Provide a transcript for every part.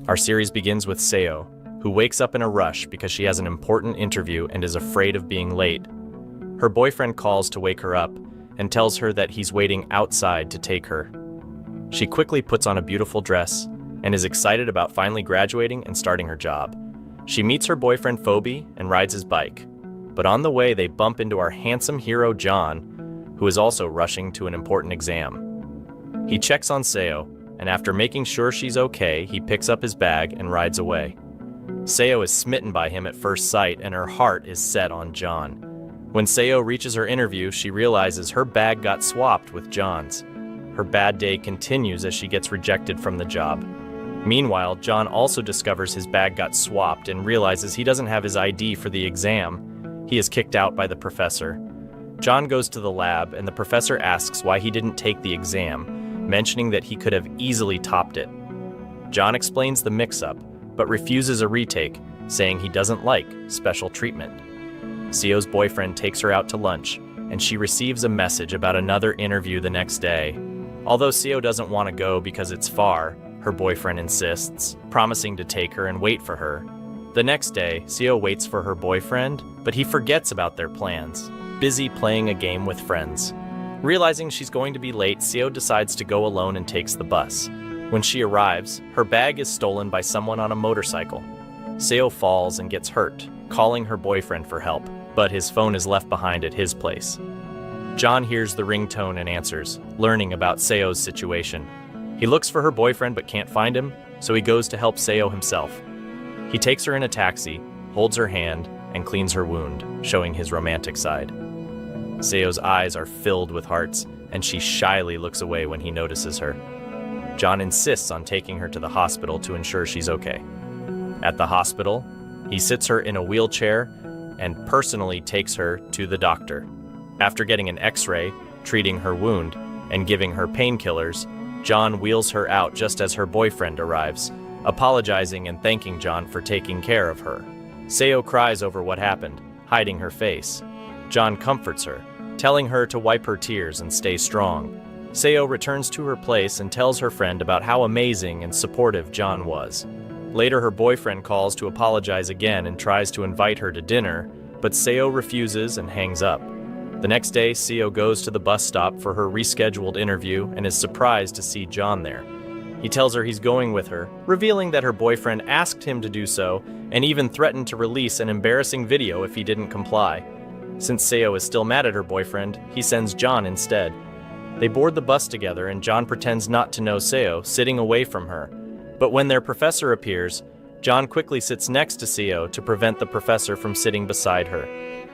Our series begins with Seo, who wakes up in a rush because she has an important interview and is afraid of being late. Her boyfriend calls to wake her up and tells her that he's waiting outside to take her. She quickly puts on a beautiful dress and is excited about finally graduating and starting her job. She meets her boyfriend Phoebe and rides his bike. But on the way, they bump into our handsome hero John, who is also rushing to an important exam. He checks on Seo, and after making sure she's okay, he picks up his bag and rides away. Seo is smitten by him at first sight, and her heart is set on John. When Seo reaches her interview, she realizes her bag got swapped with John's. Her bad day continues as she gets rejected from the job. Meanwhile, John also discovers his bag got swapped and realizes he doesn't have his ID for the exam. He is kicked out by the professor. John goes to the lab, and the professor asks why he didn't take the exam, mentioning that he could have easily topped it. John explains the mix-up, but refuses a retake, saying he doesn't like special treatment. Seo's boyfriend takes her out to lunch, and she receives a message about another interview the next day. Although Seo doesn't want to go because it's far, her boyfriend insists, promising to take her and wait for her. The next day, Seo waits for her boyfriend, but he forgets about their plans, busy playing a game with friends. Realizing she's going to be late, Seo decides to go alone and takes the bus. When she arrives, her bag is stolen by someone on a motorcycle. Seo falls and gets hurt, calling her boyfriend for help, but his phone is left behind at his place. John hears the ringtone and answers, learning about Seo's situation. He looks for her boyfriend but can't find him, so he goes to help Seo himself. He takes her in a taxi, holds her hand, and cleans her wound, showing his romantic side. Seo's eyes are filled with hearts, and she shyly looks away when he notices her. John insists on taking her to the hospital to ensure she's okay. At the hospital, he sits her in a wheelchair and personally takes her to the doctor. After getting an X-ray, treating her wound, and giving her painkillers, John wheels her out just as her boyfriend arrives, apologizing and thanking John for taking care of her. Seo cries over what happened, hiding her face. John comforts her, telling her to wipe her tears and stay strong. Seo returns to her place and tells her friend about how amazing and supportive John was. Later, her boyfriend calls to apologize again and tries to invite her to dinner, but Seo refuses and hangs up. The next day, Seo goes to the bus stop for her rescheduled interview and is surprised to see John there. He tells her he's going with her, revealing that her boyfriend asked him to do so and even threatened to release an embarrassing video if he didn't comply. Since Seo is still mad at her boyfriend, he sends John instead. They board the bus together and John pretends not to know Seo, sitting away from her. But when their professor appears, John quickly sits next to Seo to prevent the professor from sitting beside her.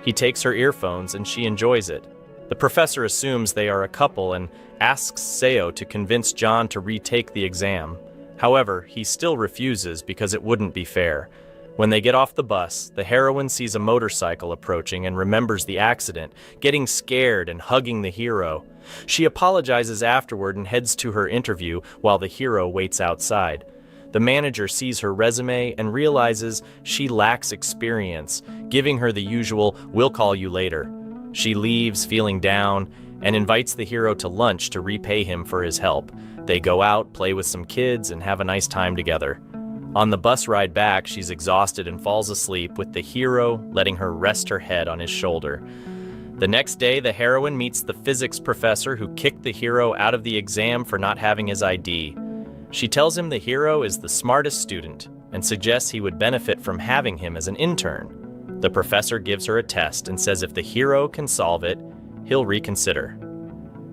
He takes her earphones and she enjoys it. The professor assumes they are a couple and asks Seo to convince John to retake the exam. However, he still refuses because it wouldn't be fair. When they get off the bus, the heroine sees a motorcycle approaching and remembers the accident, getting scared and hugging the hero. She apologizes afterward and heads to her interview while the hero waits outside. The manager sees her resume and realizes she lacks experience, giving her the usual "we'll call you later." She leaves feeling down and invites the hero to lunch to repay him for his help. They go out, play with some kids, and have a nice time together. On the bus ride back, she's exhausted and falls asleep, with the hero letting her rest her head on his shoulder. The next day, the heroine meets the physics professor who kicked the hero out of the exam for not having his ID. She tells him the hero is the smartest student and suggests he would benefit from having him as an intern. The professor gives her a test and says if the hero can solve it, he'll reconsider.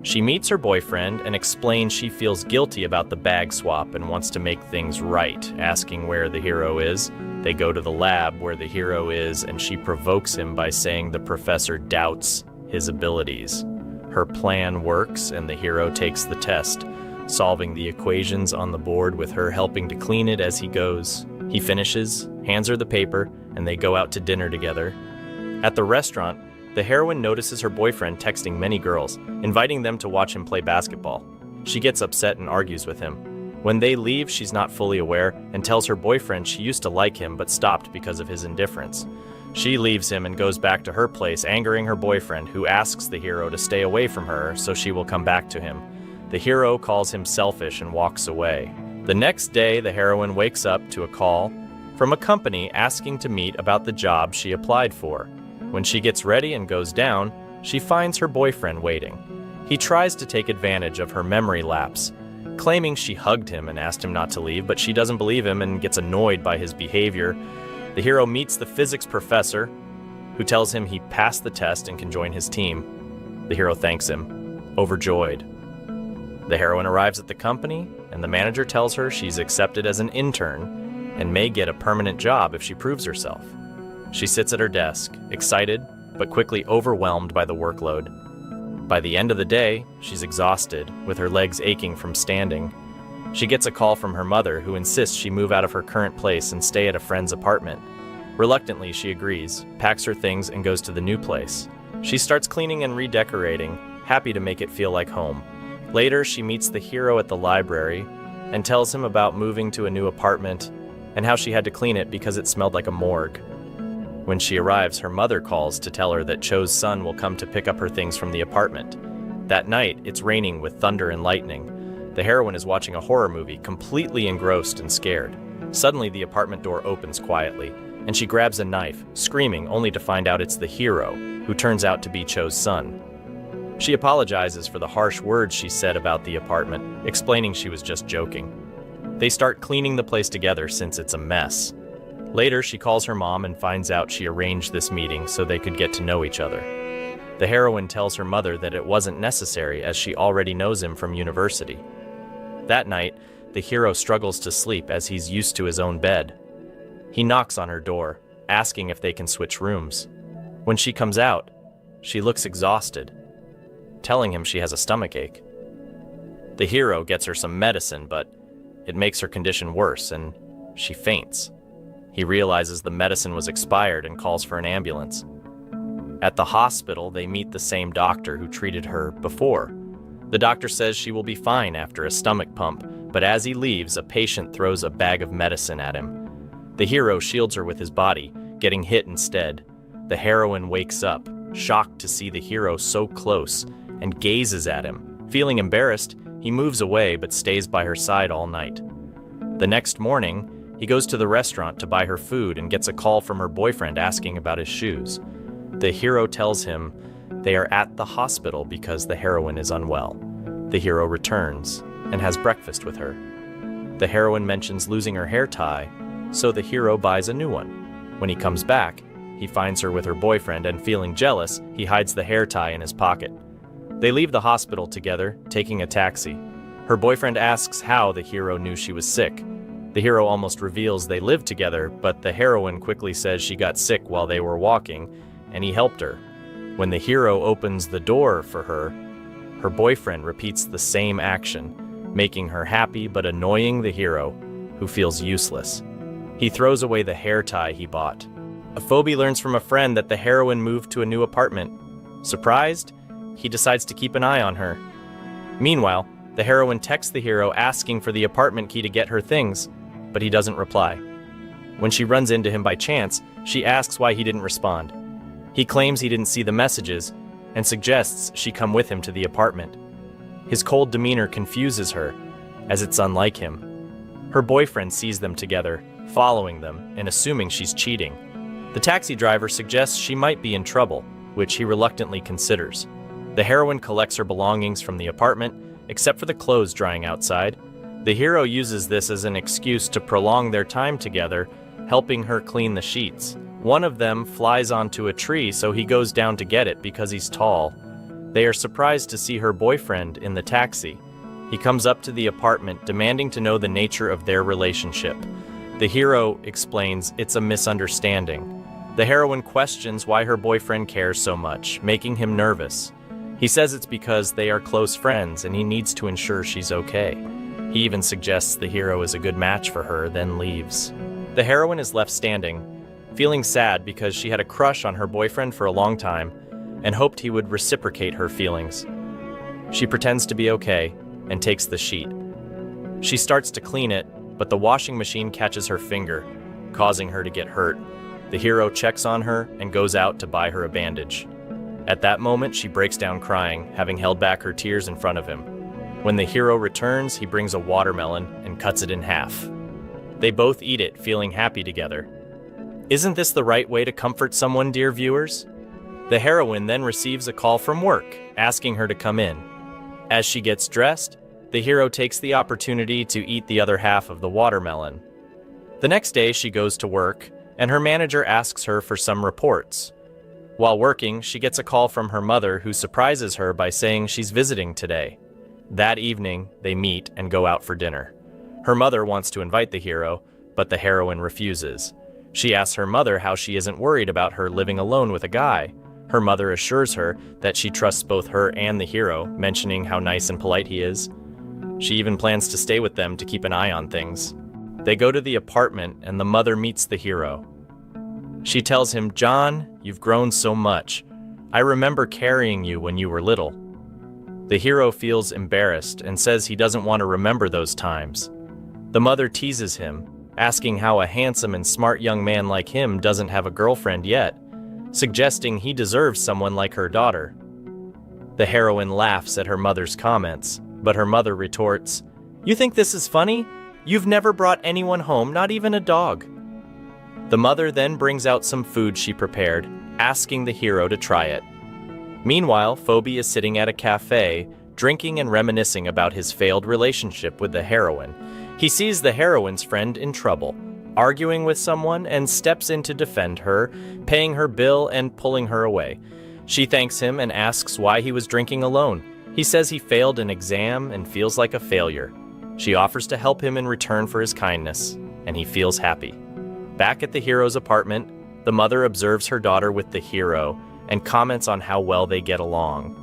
She meets her boyfriend and explains she feels guilty about the bag swap and wants to make things right, asking where the hero is. They go to the lab where the hero is, and she provokes him by saying the professor doubts his abilities. Her plan works, and the hero takes the test, solving the equations on the board with her helping to clean it as he goes. He finishes, hands her the paper, and they go out to dinner together. At the restaurant, the heroine notices her boyfriend texting many girls, inviting them to watch him play basketball. She gets upset and argues with him. When they leave, she's not fully aware and tells her boyfriend she used to like him but stopped because of his indifference. She leaves him and goes back to her place, angering her boyfriend, who asks the hero to stay away from her so she will come back to him. The hero calls him selfish and walks away. The next day, the heroine wakes up to a call from a company asking to meet about the job she applied for. When she gets ready and goes down, she finds her boyfriend waiting. He tries to take advantage of her memory lapse, claiming she hugged him and asked him not to leave, but she doesn't believe him and gets annoyed by his behavior. The hero meets the physics professor, who tells him he passed the test and can join his team. The hero thanks him, overjoyed. The heroine arrives at the company, and the manager tells her she's accepted as an intern and may get a permanent job if she proves herself. She sits at her desk, excited, but quickly overwhelmed by the workload. By the end of the day, she's exhausted, with her legs aching from standing. She gets a call from her mother, who insists she move out of her current place and stay at a friend's apartment. Reluctantly, she agrees, packs her things, and goes to the new place. She starts cleaning and redecorating, happy to make it feel like home. Later, she meets the hero at the library and tells him about moving to a new apartment and how she had to clean it because it smelled like a morgue. When she arrives, her mother calls to tell her that Cho's son will come to pick up her things from the apartment. That night, it's raining with thunder and lightning. The heroine is watching a horror movie, completely engrossed and scared. Suddenly, the apartment door opens quietly, and she grabs a knife, screaming, only to find out it's the hero, who turns out to be Cho's son. She apologizes for the harsh words she said about the apartment, explaining she was just joking. They start cleaning the place together since it's a mess. Later, she calls her mom and finds out she arranged this meeting so they could get to know each other. The heroine tells her mother that it wasn't necessary as she already knows him from university. That night, the hero struggles to sleep as he's used to his own bed. He knocks on her door, asking if they can switch rooms. When she comes out, she looks exhausted, telling him she has a stomachache. The hero gets her some medicine, but it makes her condition worse and she faints. He realizes the medicine was expired and calls for an ambulance. At the hospital, they meet the same doctor who treated her before. The doctor says she will be fine after a stomach pump, but as he leaves, a patient throws a bag of medicine at him. The hero shields her with his body, getting hit instead. The heroine wakes up, shocked to see the hero so close, and gazes at him. Feeling embarrassed, he moves away but stays by her side all night. The next morning, he goes to the restaurant to buy her food and gets a call from her boyfriend asking about his shoes. The hero tells him they are at the hospital because the heroine is unwell. The hero returns and has breakfast with her. The heroine mentions losing her hair tie, so the hero buys a new one. When he comes back, he finds her with her boyfriend and, feeling jealous, he hides the hair tie in his pocket. They leave the hospital together, taking a taxi. Her boyfriend asks how the hero knew she was sick. The hero almost reveals they lived together, but the heroine quickly says she got sick while they were walking, and he helped her. When the hero opens the door for her, her boyfriend repeats the same action, making her happy but annoying the hero, who feels useless. He throws away the hair tie he bought. Phoebe learns from a friend that the heroine moved to a new apartment. Surprised, he decides to keep an eye on her. Meanwhile, the heroine texts the hero asking for the apartment key to get her things, but he doesn't reply. When she runs into him by chance, she asks why he didn't respond. He claims he didn't see the messages and suggests she come with him to the apartment. His cold demeanor confuses her, as it's unlike him. Her boyfriend sees them together, following them and assuming she's cheating. The taxi driver suggests she might be in trouble, which he reluctantly considers. The heroine collects her belongings from the apartment, except for the clothes drying outside. The hero uses this as an excuse to prolong their time together, helping her clean the sheets. One of them flies onto a tree, so he goes down to get it because he's tall. They are surprised to see her boyfriend in the taxi. He comes up to the apartment, demanding to know the nature of their relationship. The hero explains it's a misunderstanding. The heroine questions why her boyfriend cares so much, making him nervous. He says it's because they are close friends and he needs to ensure she's okay. He even suggests the hero is a good match for her, then leaves. The heroine is left standing, feeling sad because she had a crush on her boyfriend for a long time and hoped he would reciprocate her feelings. She pretends to be okay and takes the sheet. She starts to clean it, but the washing machine catches her finger, causing her to get hurt. The hero checks on her and goes out to buy her a bandage. At that moment, she breaks down crying, having held back her tears in front of him. When the hero returns, he brings a watermelon and cuts it in half. They both eat it, feeling happy together. Isn't this the right way to comfort someone, dear viewers? The heroine then receives a call from work, asking her to come in. As she gets dressed, the hero takes the opportunity to eat the other half of the watermelon. The next day, she goes to work, and her manager asks her for some reports. While working, she gets a call from her mother, who surprises her by saying she's visiting today. That evening, they meet and go out for dinner. Her mother wants to invite the hero, but the heroine refuses. She asks her mother how she isn't worried about her living alone with a guy. Her mother assures her that she trusts both her and the hero, mentioning how nice and polite he is. She even plans to stay with them to keep an eye on things. They go to the apartment, and the mother meets the hero. She tells him, "John, you've grown so much. I remember carrying you when you were little." The hero feels embarrassed and says he doesn't want to remember those times. The mother teases him, asking how a handsome and smart young man like him doesn't have a girlfriend yet, suggesting he deserves someone like her daughter. The heroine laughs at her mother's comments, but her mother retorts, "You think this is funny? You've never brought anyone home, not even a dog." The mother then brings out some food she prepared, asking the hero to try it. Meanwhile, Phoebe is sitting at a cafe, drinking and reminiscing about his failed relationship with the heroine. He sees the heroine's friend in trouble, arguing with someone, and steps in to defend her, paying her bill and pulling her away. She thanks him and asks why he was drinking alone. He says he failed an exam and feels like a failure. She offers to help him in return for his kindness, and he feels happy. Back at the hero's apartment, the mother observes her daughter with the hero and comments on how well they get along.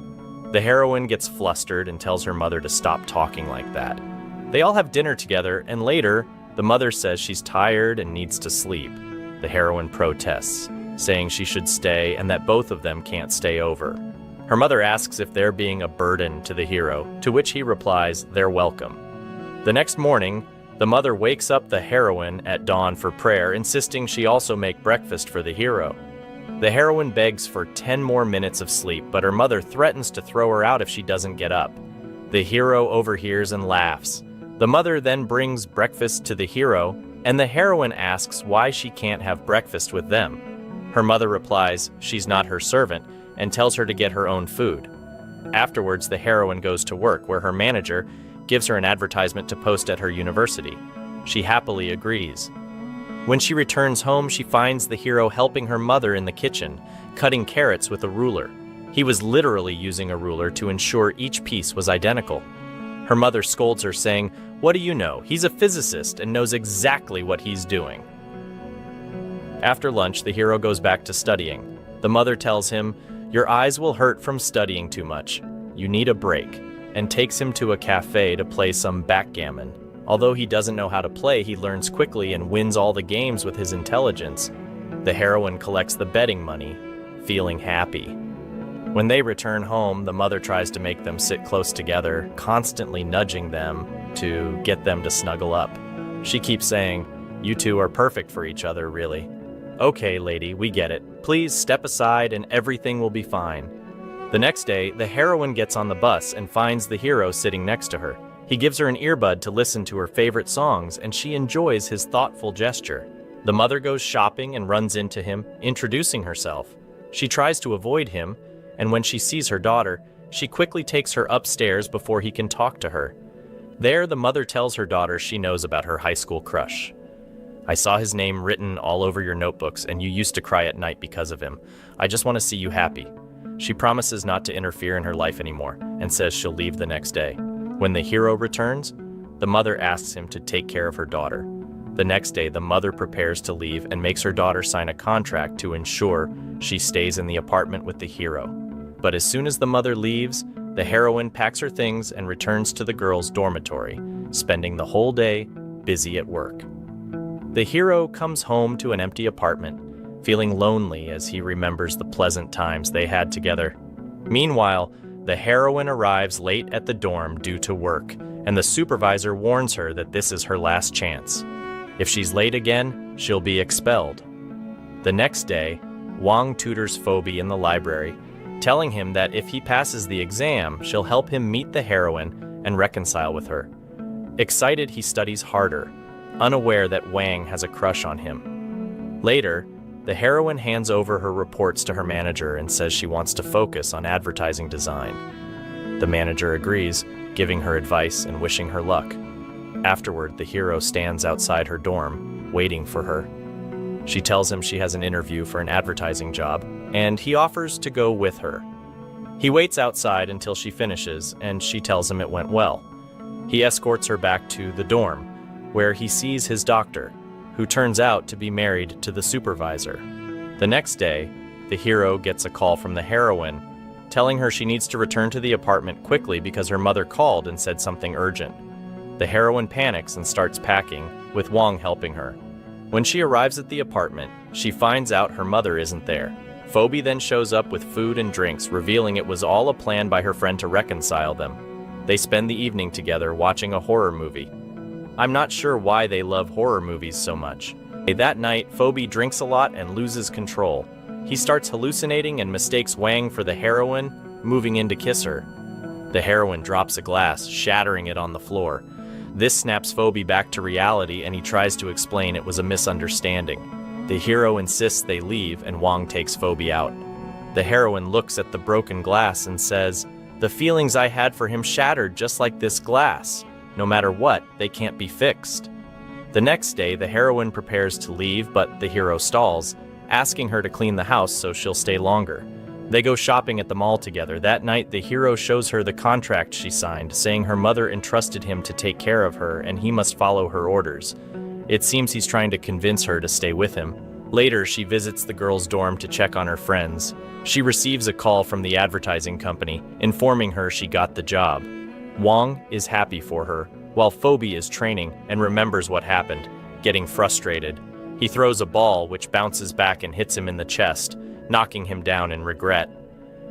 The heroine gets flustered and tells her mother to stop talking like that. They all have dinner together, and later, the mother says she's tired and needs to sleep. The heroine protests, saying she should stay and that both of them can't stay over. Her mother asks if they're being a burden to the hero, to which he replies they're welcome. The next morning, the mother wakes up the heroine at dawn for prayer, insisting she also make breakfast for the hero. The heroine begs for 10 more minutes of sleep, but her mother threatens to throw her out if she doesn't get up. The hero overhears and laughs. The mother then brings breakfast to the hero, and the heroine asks why she can't have breakfast with them. Her mother replies she's not her servant and tells her to get her own food. Afterwards, the heroine goes to work, where her manager gives her an advertisement to post at her university. She happily agrees. When she returns home, she finds the hero helping her mother in the kitchen, cutting carrots with a ruler. He was literally using a ruler to ensure each piece was identical. Her mother scolds her, saying, "What do you know? He's a physicist and knows exactly what he's doing." After lunch, the hero goes back to studying. The mother tells him, "Your eyes will hurt from studying too much. You need a break," and takes him to a cafe to play some backgammon. Although he doesn't know how to play, he learns quickly and wins all the games with his intelligence. The heroine collects the betting money, feeling happy. When they return home, the mother tries to make them sit close together, constantly nudging them to get them to snuggle up. She keeps saying, "You two are perfect for each other, really." "Okay, lady, we get it. Please step aside and everything will be fine." The next day, the heroine gets on the bus and finds the hero sitting next to her. He gives her an earbud to listen to her favorite songs, and she enjoys his thoughtful gesture. The mother goes shopping and runs into him, introducing herself. She tries to avoid him, and when she sees her daughter, she quickly takes her upstairs before he can talk to her. There, the mother tells her daughter she knows about her high school crush. "I saw his name written all over your notebooks, and you used to cry at night because of him. I just want to see you happy." She promises not to interfere in her life anymore, and says she'll leave the next day. When the hero returns, the mother asks him to take care of her daughter. The next day, the mother prepares to leave and makes her daughter sign a contract to ensure she stays in the apartment with the hero. But as soon as the mother leaves, the heroine packs her things and returns to the girls' dormitory, spending the whole day busy at work. The hero comes home to an empty apartment, feeling lonely as he remembers the pleasant times they had together. Meanwhile, the heroine arrives late at the dorm due to work, and the supervisor warns her that this is her last chance. If she's late again, she'll be expelled. The next day, Wang tutors Phoebe in the library, telling him that if he passes the exam, she'll help him meet the heroine and reconcile with her. Excited, he studies harder, unaware that Wang has a crush on him. Later, the heroine hands over her reports to her manager and says she wants to focus on advertising design. The manager agrees, giving her advice and wishing her luck. Afterward, the hero stands outside her dorm, waiting for her. She tells him she has an interview for an advertising job, and he offers to go with her. He waits outside until she finishes, and she tells him it went well. He escorts her back to the dorm, where he sees his doctor, who turns out to be married to the supervisor. The next day, the hero gets a call from the heroine, telling her she needs to return to the apartment quickly because her mother called and said something urgent. The heroine panics and starts packing, with Wang helping her. When she arrives at the apartment, she finds out her mother isn't there. Phoebe then shows up with food and drinks, revealing it was all a plan by her friend to reconcile them. They spend the evening together watching a horror movie. I'm not sure why they love horror movies so much. That night, Phoebe drinks a lot and loses control. He starts hallucinating and mistakes Wang for the heroine, moving in to kiss her. The heroine drops a glass, shattering it on the floor. This snaps Phoebe back to reality, and he tries to explain it was a misunderstanding. The hero insists they leave, and Wang takes Phoebe out. The heroine looks at the broken glass and says, "The feelings I had for him shattered just like this glass. No matter what, they can't be fixed." The next day, the heroine prepares to leave, but the hero stalls, asking her to clean the house so she'll stay longer. They go shopping at the mall together. That night, the hero shows her the contract she signed, saying her mother entrusted him to take care of her and he must follow her orders. It seems he's trying to convince her to stay with him. Later, she visits the girls' dorm to check on her friends. She receives a call from the advertising company, informing her she got the job. Wang is happy for her, while Phoebe is training and remembers what happened, getting frustrated. He throws a ball, which bounces back and hits him in the chest, knocking him down in regret.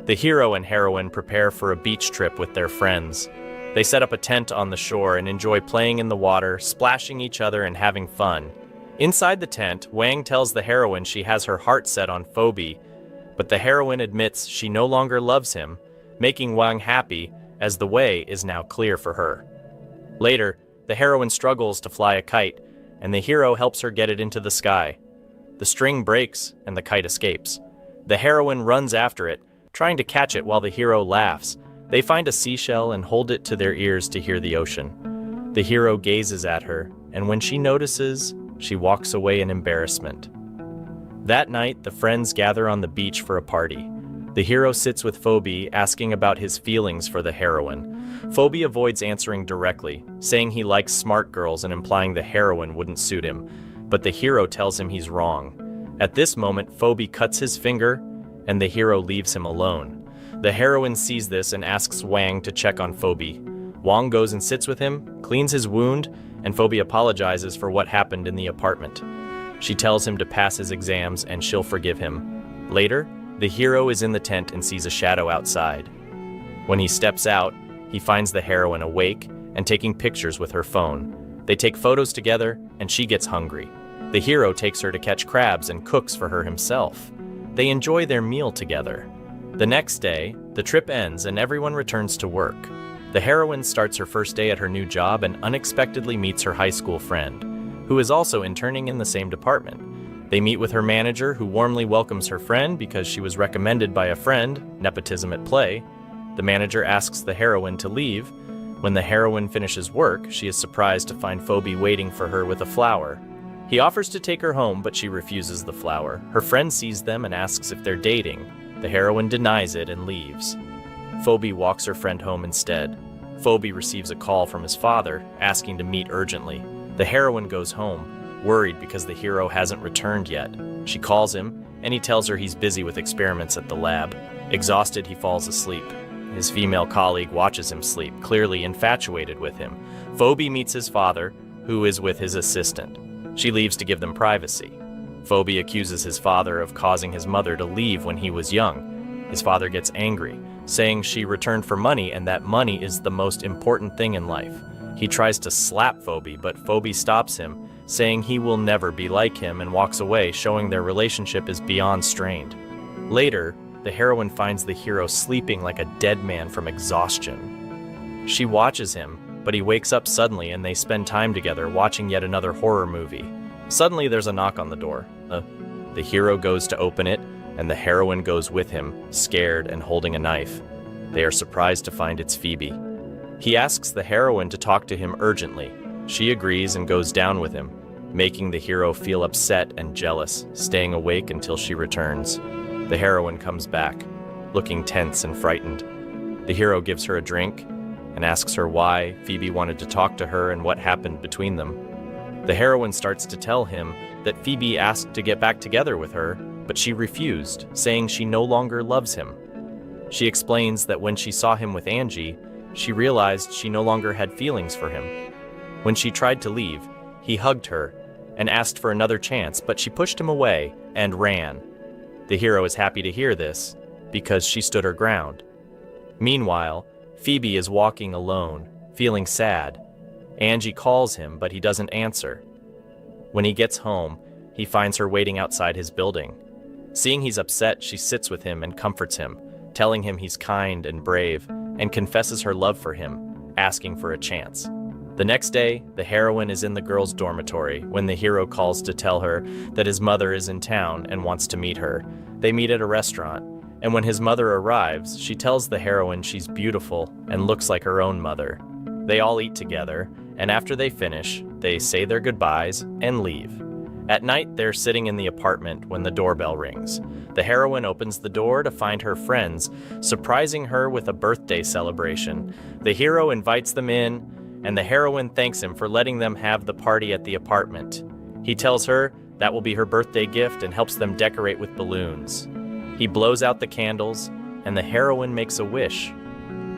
The hero and heroine prepare for a beach trip with their friends. They set up a tent on the shore and enjoy playing in the water, splashing each other and having fun. Inside the tent, Wang tells the heroine she has her heart set on Phoebe, but the heroine admits she no longer loves him, making Wang happy as the way is now clear for her. Later, the heroine struggles to fly a kite, and the hero helps her get it into the sky. The string breaks and the kite escapes. The heroine runs after it, trying to catch it while the hero laughs. They find a seashell and hold it to their ears to hear the ocean. The hero gazes at her, and when she notices, she walks away in embarrassment. That night, the friends gather on the beach for a party. The hero sits with Phoebe, asking about his feelings for the heroine. Phoebe avoids answering directly, saying he likes smart girls and implying the heroine wouldn't suit him, but the hero tells him he's wrong. At this moment, Phoebe cuts his finger, and the hero leaves him alone. The heroine sees this and asks Wang to check on Phoebe. Wang goes and sits with him, cleans his wound, and Phoebe apologizes for what happened in the apartment. She tells him to pass his exams and she'll forgive him. Later, the hero is in the tent and sees a shadow outside. When he steps out, he finds the heroine awake and taking pictures with her phone. They take photos together, and she gets hungry. The hero takes her to catch crabs and cooks for her himself. They enjoy their meal together. The next day, the trip ends and everyone returns to work. The heroine starts her first day at her new job and unexpectedly meets her high school friend, who is also interning in the same department. They meet with her manager, who warmly welcomes her friend because she was recommended by a friend, nepotism at play. The manager asks the heroine to leave. When the heroine finishes work, she is surprised to find Phoebe waiting for her with a flower. He offers to take her home, but she refuses the flower. Her friend sees them and asks if they're dating. The heroine denies it and leaves. Phoebe walks her friend home instead. Phoebe receives a call from his father, asking to meet urgently. The heroine goes home, worried because the hero hasn't returned yet. She calls him, and he tells her he's busy with experiments at the lab. Exhausted, he falls asleep. His female colleague watches him sleep, clearly infatuated with him. Phoebe meets his father, who is with his assistant. She leaves to give them privacy. Phoebe accuses his father of causing his mother to leave when he was young. His father gets angry, saying she returned for money and that money is the most important thing in life. He tries to slap Phoebe, but Phoebe stops him, saying he will never be like him, and walks away, showing their relationship is beyond strained. Later, the heroine finds the hero sleeping like a dead man from exhaustion. She watches him, but he wakes up suddenly and they spend time together watching yet another horror movie. Suddenly there's a knock on the door. The hero goes to open it, and the heroine goes with him, scared and holding a knife. They are surprised to find it's Phoebe. He asks the heroine to talk to him urgently. She agrees and goes down with him, making the hero feel upset and jealous, staying awake until she returns. The heroine comes back, looking tense and frightened. The hero gives her a drink and asks her why Phoebe wanted to talk to her and what happened between them. The heroine starts to tell him that Phoebe asked to get back together with her, but she refused, saying she no longer loves him. She explains that when she saw him with Angie, she realized she no longer had feelings for him. When she tried to leave, he hugged her and asked for another chance, but she pushed him away and ran. The hero is happy to hear this, because she stood her ground. Meanwhile, Phoebe is walking alone, feeling sad. Angie calls him, but he doesn't answer. When he gets home, he finds her waiting outside his building. Seeing he's upset, she sits with him and comforts him, telling him he's kind and brave, and confesses her love for him, asking for a chance. The next day, the heroine is in the girls' dormitory when the hero calls to tell her that his mother is in town and wants to meet her. They meet at a restaurant, and when his mother arrives, she tells the heroine she's beautiful and looks like her own mother. They all eat together, and after they finish, they say their goodbyes and leave. At night, they're sitting in the apartment when the doorbell rings. The heroine opens the door to find her friends, surprising her with a birthday celebration. The hero invites them in, and the heroine thanks him for letting them have the party at the apartment. He tells her that will be her birthday gift and helps them decorate with balloons. He blows out the candles, and the heroine makes a wish.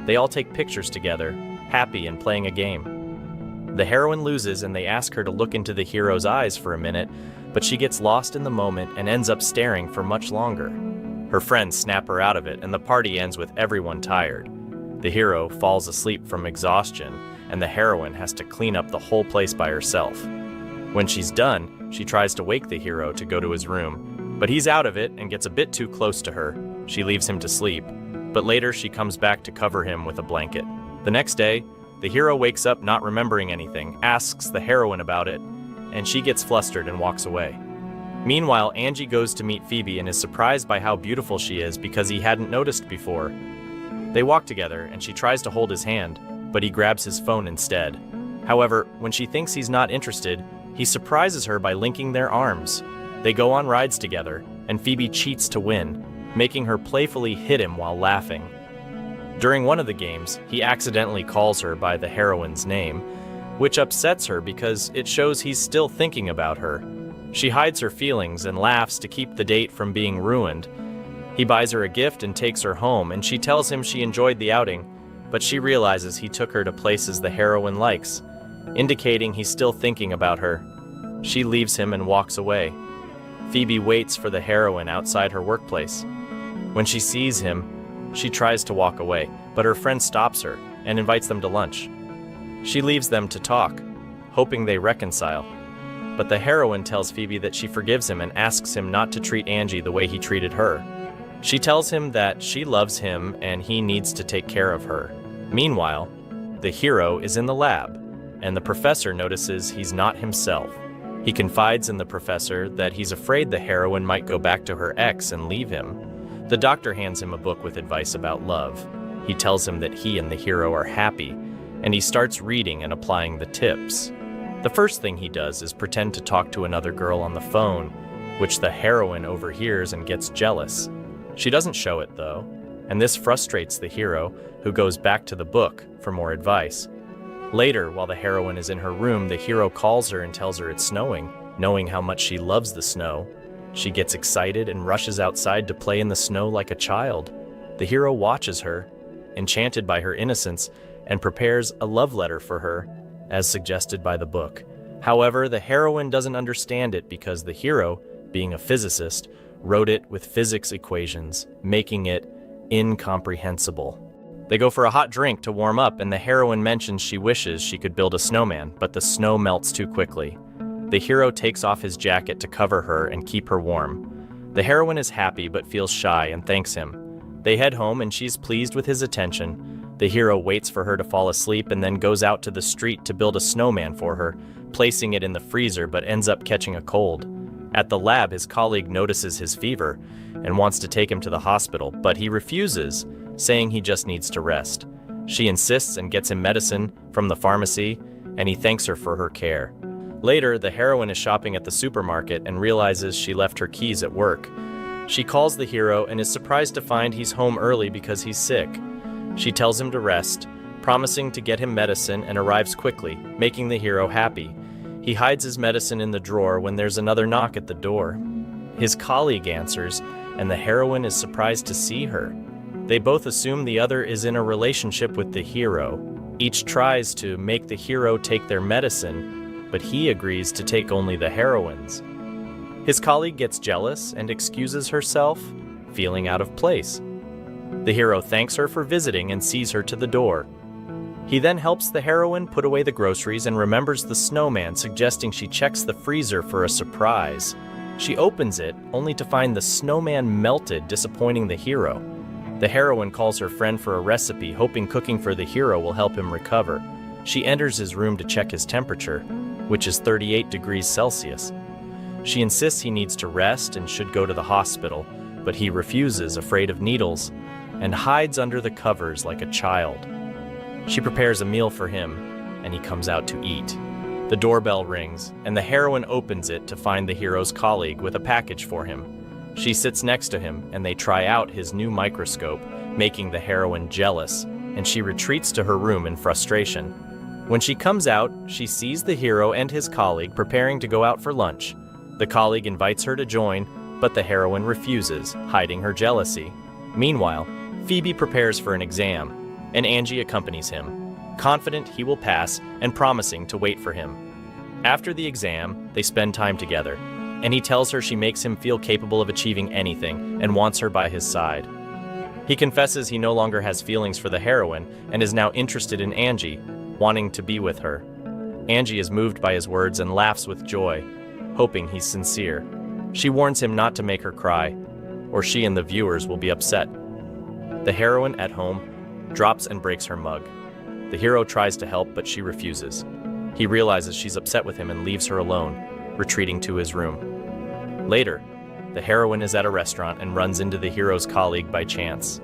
They all take pictures together, happy and playing a game. The heroine loses and they ask her to look into the hero's eyes for a minute, but she gets lost in the moment and ends up staring for much longer. Her friends snap her out of it and the party ends with everyone tired. The hero falls asleep from exhaustion and the heroine has to clean up the whole place by herself. When she's done, she tries to wake the hero to go to his room, but he's out of it and gets a bit too close to her. She leaves him to sleep, but later she comes back to cover him with a blanket. The next day, the hero wakes up not remembering anything, asks the heroine about it, and she gets flustered and walks away. Meanwhile, Angie goes to meet Phoebe and is surprised by how beautiful she is because he hadn't noticed before. They walk together and she tries to hold his hand, but he grabs his phone instead. However, when she thinks he's not interested, he surprises her by linking their arms. They go on rides together, and Phoebe cheats to win, making her playfully hit him while laughing. During one of the games, he accidentally calls her by the heroine's name, which upsets her because it shows he's still thinking about her. She hides her feelings and laughs to keep the date from being ruined. He buys her a gift and takes her home, and she tells him she enjoyed the outing, but she realizes he took her to places the heroine likes, indicating he's still thinking about her. She leaves him and walks away. Phoebe waits for the heroine outside her workplace. When she sees him, she tries to walk away, but her friend stops her and invites them to lunch. She leaves them to talk, hoping they reconcile. But the heroine tells Phoebe that she forgives him and asks him not to treat Angie the way he treated her. She tells him that she loves him and he needs to take care of her. Meanwhile, the hero is in the lab, and the professor notices he's not himself. He confides in the professor that he's afraid the heroine might go back to her ex and leave him. The doctor hands him a book with advice about love. He tells him that he and the hero are happy, and he starts reading and applying the tips. The first thing he does is pretend to talk to another girl on the phone, which the heroine overhears and gets jealous. She doesn't show it though, and this frustrates the hero, who goes back to the book for more advice. Later, while the heroine is in her room, the hero calls her and tells her it's snowing. Knowing how much she loves the snow, she gets excited and rushes outside to play in the snow like a child. The hero watches her, enchanted by her innocence, and prepares a love letter for her, as suggested by the book. However, the heroine doesn't understand it because the hero, being a physicist, wrote it with physics equations, making it incomprehensible. They go for a hot drink to warm up, and the heroine mentions she wishes she could build a snowman, but the snow melts too quickly. The hero takes off his jacket to cover her and keep her warm. The heroine is happy but feels shy and thanks him. They head home and she's pleased with his attention, The hero waits for her to fall asleep and then goes out to the street to build a snowman for her, placing it in the freezer but ends up catching a cold. At the lab, his colleague notices his fever and wants to take him to the hospital, but he refuses, saying he just needs to rest. She insists and gets him medicine from the pharmacy, and he thanks her for her care. Later, the heroine is shopping at the supermarket and realizes she left her keys at work. She calls the hero and is surprised to find he's home early because he's sick. She tells him to rest, promising to get him medicine, and arrives quickly, making the hero happy. He hides his medicine in the drawer when there's another knock at the door. His colleague answers, and the heroine is surprised to see her. They both assume the other is in a relationship with the hero. Each tries to make the hero take their medicine, but he agrees to take only the heroine's. His colleague gets jealous and excuses herself, feeling out of place. The hero thanks her for visiting and sees her to the door. He then helps the heroine put away the groceries and remembers the snowman, suggesting she checks the freezer for a surprise. She opens it, only to find the snowman melted, disappointing the hero. The heroine calls her friend for a recipe, hoping cooking for the hero will help him recover. She enters his room to check his temperature, which is 38 degrees Celsius. She insists he needs to rest and should go to the hospital, but he refuses, afraid of needles, and hides under the covers like a child. She prepares a meal for him, and he comes out to eat. The doorbell rings, and the heroine opens it to find the hero's colleague with a package for him. She sits next to him, and they try out his new microscope, making the heroine jealous, and she retreats to her room in frustration. When she comes out, she sees the hero and his colleague preparing to go out for lunch. The colleague invites her to join, but the heroine refuses, hiding her jealousy. Meanwhile, Phoebe prepares for an exam, and Angie accompanies him, confident he will pass and promising to wait for him. After the exam, they spend time together, and he tells her she makes him feel capable of achieving anything and wants her by his side. He confesses he no longer has feelings for the heroine and is now interested in Angie, wanting to be with her. Angie is moved by his words and laughs with joy, hoping he's sincere. She warns him not to make her cry, or she and the viewers will be upset. The heroine, at home, drops and breaks her mug. The hero tries to help, but she refuses. He realizes she's upset with him and leaves her alone, retreating to his room. Later, the heroine is at a restaurant and runs into the hero's colleague by chance.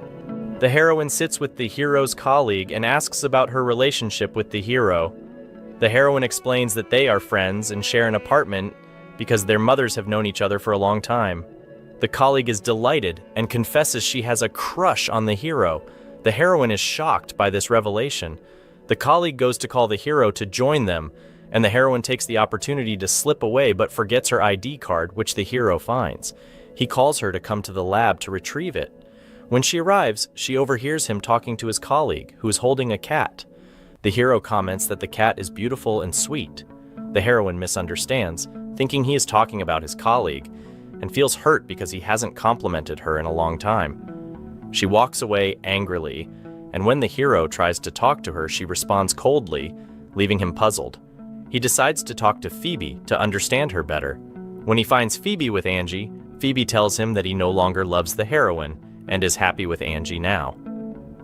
The heroine sits with the hero's colleague and asks about her relationship with the hero. The heroine explains that they are friends and share an apartment because their mothers have known each other for a long time. The colleague is delighted and confesses she has a crush on the hero. The heroine is shocked by this revelation. The colleague goes to call the hero to join them, and the heroine takes the opportunity to slip away but forgets her ID card, which the hero finds. He calls her to come to the lab to retrieve it. When she arrives, she overhears him talking to his colleague, who is holding a cat. The hero comments that the cat is beautiful and sweet. The heroine misunderstands, thinking he is talking about his colleague, and feels hurt because he hasn't complimented her in a long time. She walks away angrily, and when the hero tries to talk to her, she responds coldly, leaving him puzzled. He decides to talk to Phoebe to understand her better. When he finds Phoebe with Angie, Phoebe tells him that he no longer loves the heroine and is happy with Angie now.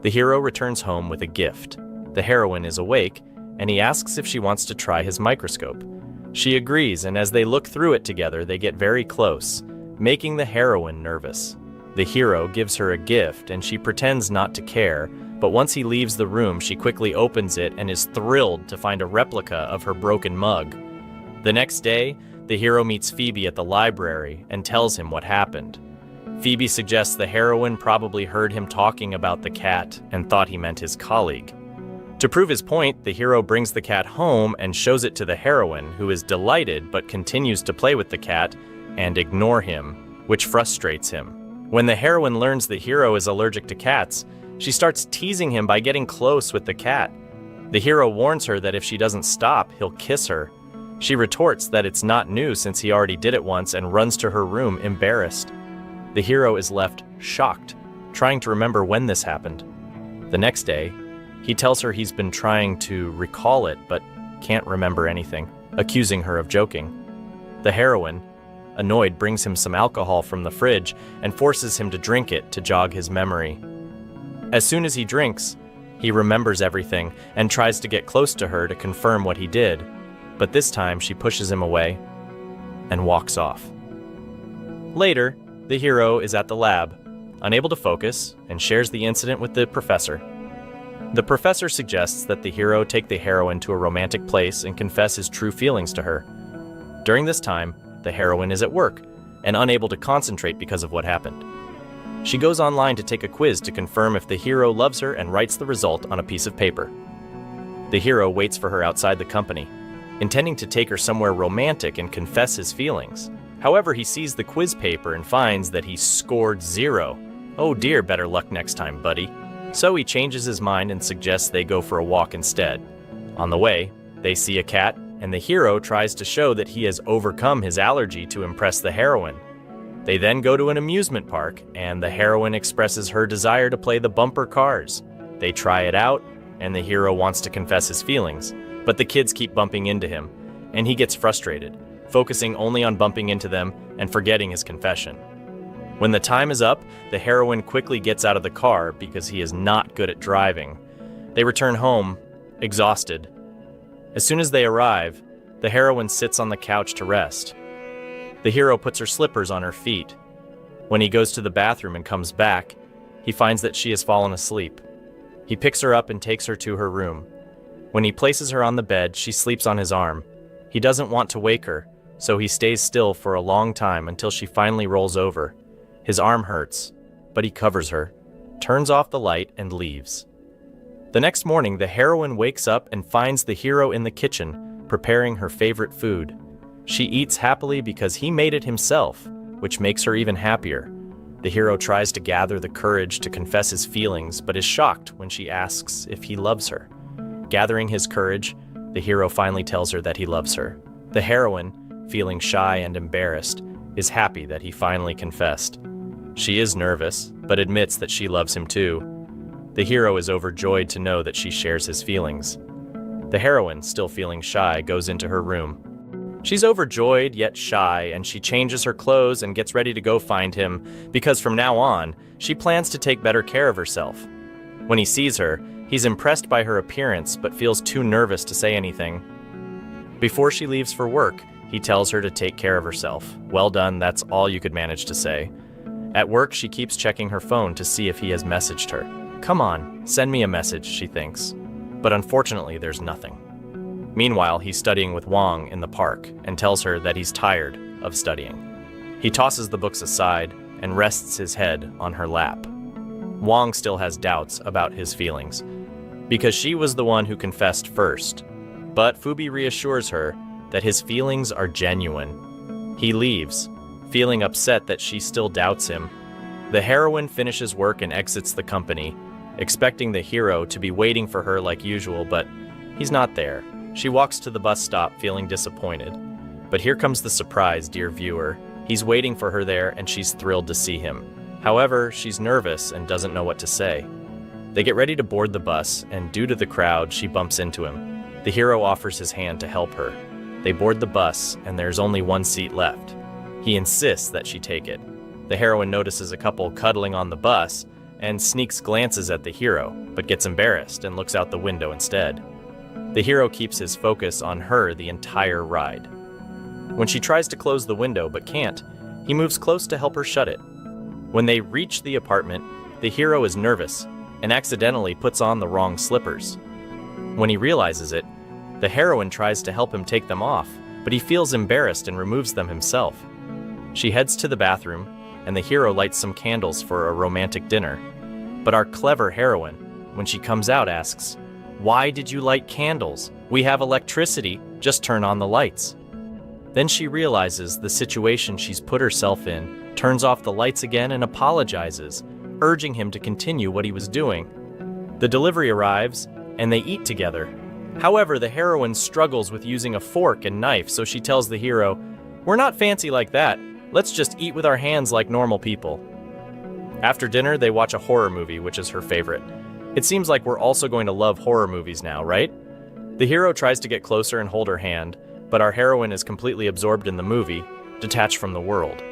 The hero returns home with a gift. The heroine is awake, and he asks if she wants to try his microscope. She agrees, and as they look through it together, they get very close, making the heroine nervous. The hero gives her a gift, and she pretends not to care, but once he leaves the room, she quickly opens it and is thrilled to find a replica of her broken mug. The next day, the hero meets Phoebe at the library and tells him what happened. Phoebe suggests the heroine probably heard him talking about the cat and thought he meant his colleague. To prove his point, the hero brings the cat home and shows it to the heroine, who is delighted but continues to play with the cat and ignore him, which frustrates him. When the heroine learns the hero is allergic to cats, she starts teasing him by getting close with the cat. The hero warns her that if she doesn't stop, he'll kiss her. She retorts that it's not new since he already did it once and runs to her room embarrassed. The hero is left shocked, trying to remember when this happened. The next day, he tells her he's been trying to recall it but can't remember anything, accusing her of joking. The heroine, annoyed, brings him some alcohol from the fridge and forces him to drink it to jog his memory. As soon as he drinks, He remembers everything and tries to get close to her to confirm what he did, but this time she pushes him away and walks off. Later, the hero is at the lab, unable to focus, and shares the incident with the professor. The professor suggests that the hero take the heroine to a romantic place and confess his true feelings to her. During this time, the heroine is at work and unable to concentrate because of what happened. She goes online to take a quiz to confirm if the hero loves her and writes the result on a piece of paper. The hero waits for her outside the company, intending to take her somewhere romantic and confess his feelings. However, he sees the quiz paper and finds that he scored 0. Oh dear, better luck next time, buddy. So he changes his mind and suggests they go for a walk instead. On the way, they see a cat, and the hero tries to show that he has overcome his allergy to impress the heroine. They then go to an amusement park, and the heroine expresses her desire to play the bumper cars. They try it out, and the hero wants to confess his feelings, but the kids keep bumping into him, and he gets frustrated, focusing only on bumping into them and forgetting his confession. When the time is up, the heroine quickly gets out of the car because he is not good at driving. They return home, exhausted. As soon as they arrive, the heroine sits on the couch to rest. The hero puts her slippers on her feet. When he goes to the bathroom and comes back, he finds that she has fallen asleep. He picks her up and takes her to her room. When he places her on the bed, she sleeps on his arm. He doesn't want to wake her, so he stays still for a long time until she finally rolls over. His arm hurts, but he covers her, turns off the light, and leaves. The next morning, the heroine wakes up and finds the hero in the kitchen, preparing her favorite food. She eats happily because he made it himself, which makes her even happier. The hero tries to gather the courage to confess his feelings, but is shocked when she asks if he loves her. Gathering his courage, the hero finally tells her that he loves her. The heroine, feeling shy and embarrassed, is happy that he finally confessed. She is nervous, but admits that she loves him too. The hero is overjoyed to know that she shares his feelings. The heroine, still feeling shy, goes into her room. She's overjoyed yet shy, and she changes her clothes and gets ready to go find him because from now on, she plans to take better care of herself. When he sees her, he's impressed by her appearance but feels too nervous to say anything. Before she leaves for work, he tells her to take care of herself. Well done, that's all you could manage to say. At work, she keeps checking her phone to see if he has messaged her. Come on, send me a message, she thinks. But unfortunately, there's nothing. Meanwhile, he's studying with Wang in the park and tells her that he's tired of studying. He tosses the books aside and rests his head on her lap. Wang still has doubts about his feelings, because she was the one who confessed first. But Fubi reassures her that his feelings are genuine. He leaves, feeling upset that she still doubts him. The heroine finishes work and exits the company, expecting the hero to be waiting for her like usual, but he's not there. She walks to the bus stop feeling disappointed. But here comes the surprise, dear viewer. He's waiting for her there and she's thrilled to see him. However, she's nervous and doesn't know what to say. They get ready to board the bus, and due to the crowd, she bumps into him. The hero offers his hand to help her. They board the bus, and there's only one seat left. He insists that she take it. The heroine notices a couple cuddling on the bus and sneaks glances at the hero, but gets embarrassed and looks out the window instead. The hero keeps his focus on her the entire ride. When she tries to close the window but can't, he moves close to help her shut it. When they reach the apartment, the hero is nervous and accidentally puts on the wrong slippers. When he realizes it, the heroine tries to help him take them off, but he feels embarrassed and removes them himself. She heads to the bathroom, and the hero lights some candles for a romantic dinner. But our clever heroine, when she comes out, asks, "Why did you light candles? We have electricity, just turn on the lights." Then she realizes the situation she's put herself in, turns off the lights again and apologizes, urging him to continue what he was doing. The delivery arrives, and they eat together. However, the heroine struggles with using a fork and knife, so she tells the hero, "We're not fancy like that. Let's just eat with our hands like normal people." After dinner, they watch a horror movie, which is her favorite. It seems like we're also going to love horror movies now, right? The hero tries to get closer and hold her hand, but our heroine is completely absorbed in the movie, detached from the world.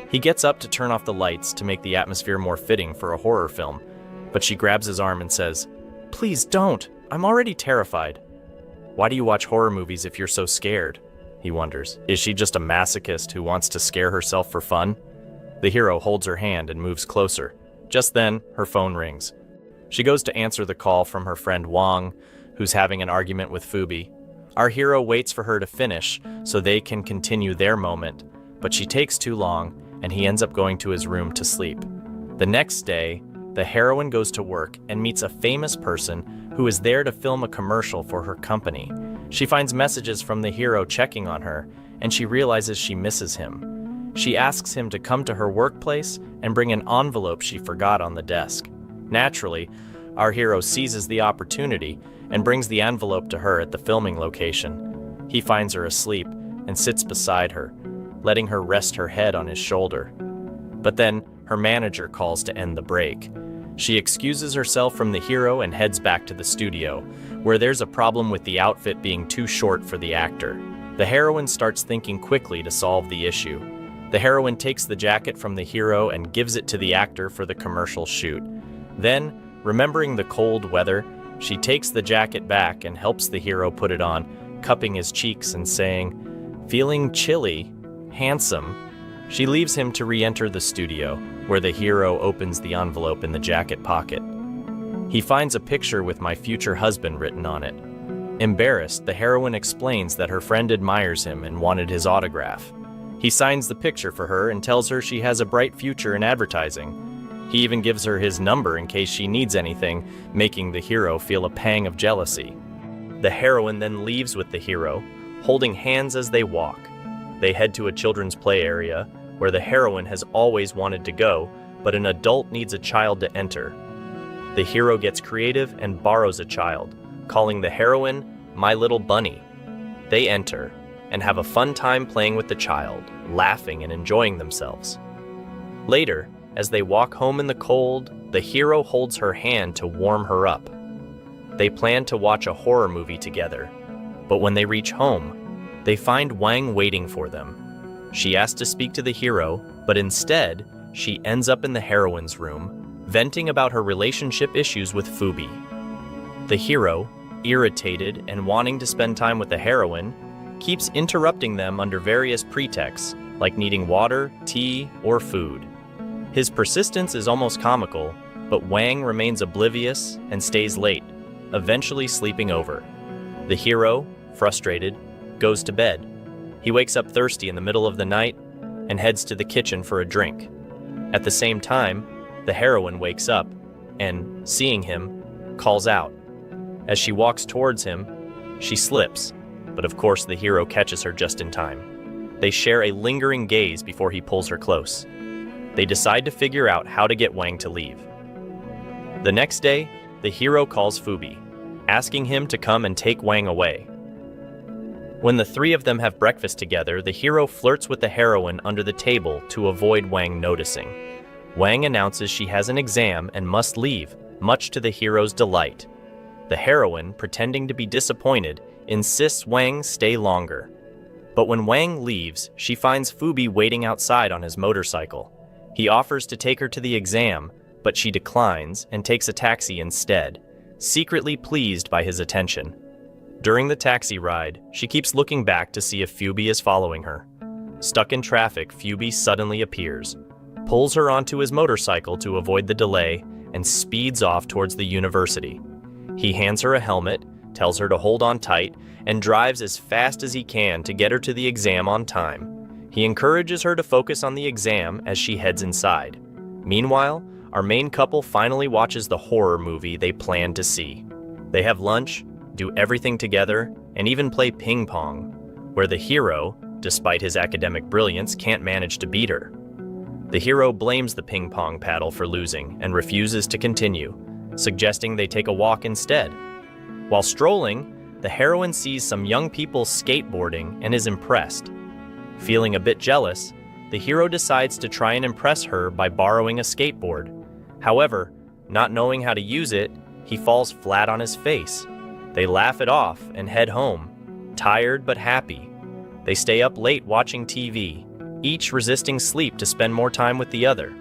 He gets up to turn off the lights to make the atmosphere more fitting for a horror film, but she grabs his arm and says, Please don't. I'm already terrified. Why do you watch horror movies if you're so scared? He wonders. Is she just a masochist who wants to scare herself for fun? The hero holds her hand and moves closer. Just then, her phone rings. She goes to answer the call from her friend Wang, who's having an argument with Phoebe. Our hero waits for her to finish so they can continue their moment, but she takes too long and he ends up going to his room to sleep. The next day, the heroine goes to work and meets a famous person who is there to film a commercial for her company. She finds messages from the hero checking on her, and she realizes she misses him. She asks him to come to her workplace and bring an envelope she forgot on the desk. Naturally, our hero seizes the opportunity and brings the envelope to her at the filming location. He finds her asleep and sits beside her, letting her rest her head on his shoulder. But then, her manager calls to end the break. She excuses herself from the hero and heads back to the studio, where there's a problem with the outfit being too short for the actor. The heroine starts thinking quickly to solve the issue. The heroine takes the jacket from the hero and gives it to the actor for the commercial shoot. Then, remembering the cold weather, she takes the jacket back and helps the hero put it on, cupping his cheeks and saying, "Feeling chilly, handsome." She leaves him to re-enter the studio, where the hero opens the envelope in the jacket pocket. He finds a picture with "My future husband" written on it. Embarrassed, the heroine explains that her friend admires him and wanted his autograph. He signs the picture for her and tells her she has a bright future in advertising. He even gives her his number in case she needs anything, making the hero feel a pang of jealousy. The heroine then leaves with the hero, holding hands as they walk. They head to a children's play area, where the heroine has always wanted to go, but an adult needs a child to enter. The hero gets creative and borrows a child, calling the heroine "My Little Bunny." They enter and have a fun time playing with the child, laughing and enjoying themselves. Later, as they walk home in the cold, the hero holds her hand to warm her up. They plan to watch a horror movie together, but when they reach home, they find Wang waiting for them. She asks to speak to the hero, but instead, she ends up in the heroine's room, venting about her relationship issues with Phoebe. The hero, irritated and wanting to spend time with the heroine, keeps interrupting them under various pretexts, like needing water, tea, or food. His persistence is almost comical, but Wang remains oblivious and stays late, eventually sleeping over. The hero, frustrated, goes to bed. He wakes up thirsty in the middle of the night and heads to the kitchen for a drink. At the same time, the heroine wakes up and, seeing him, calls out. As she walks towards him, she slips, but of course the hero catches her just in time. They share a lingering gaze before he pulls her close. They decide to figure out how to get Wang to leave. The next day, the hero calls Phoebe, asking him to come and take Wang away. When the three of them have breakfast together, the hero flirts with the heroine under the table to avoid Wang noticing. Wang announces she has an exam and must leave, much to the hero's delight. The heroine, pretending to be disappointed, insists Wang stay longer. But when Wang leaves, she finds Phoebe waiting outside on his motorcycle. He offers to take her to the exam, but she declines and takes a taxi instead, secretly pleased by his attention. During the taxi ride, she keeps looking back to see if Phoebe is following her. Stuck in traffic, Phoebe suddenly appears, pulls her onto his motorcycle to avoid the delay, and speeds off towards the university. He hands her a helmet, tells her to hold on tight, and drives as fast as he can to get her to the exam on time. He encourages her to focus on the exam as she heads inside. Meanwhile, our main couple finally watches the horror movie they planned to see. They have lunch, do everything together, and even play ping pong, where the hero, despite his academic brilliance, can't manage to beat her. The hero blames the ping pong paddle for losing and refuses to continue, suggesting they take a walk instead. While strolling, the heroine sees some young people skateboarding and is impressed. Feeling a bit jealous, the hero decides to try and impress her by borrowing a skateboard. However, not knowing how to use it, he falls flat on his face. They laugh it off and head home, tired but happy. They stay up late watching TV, each resisting sleep to spend more time with the other.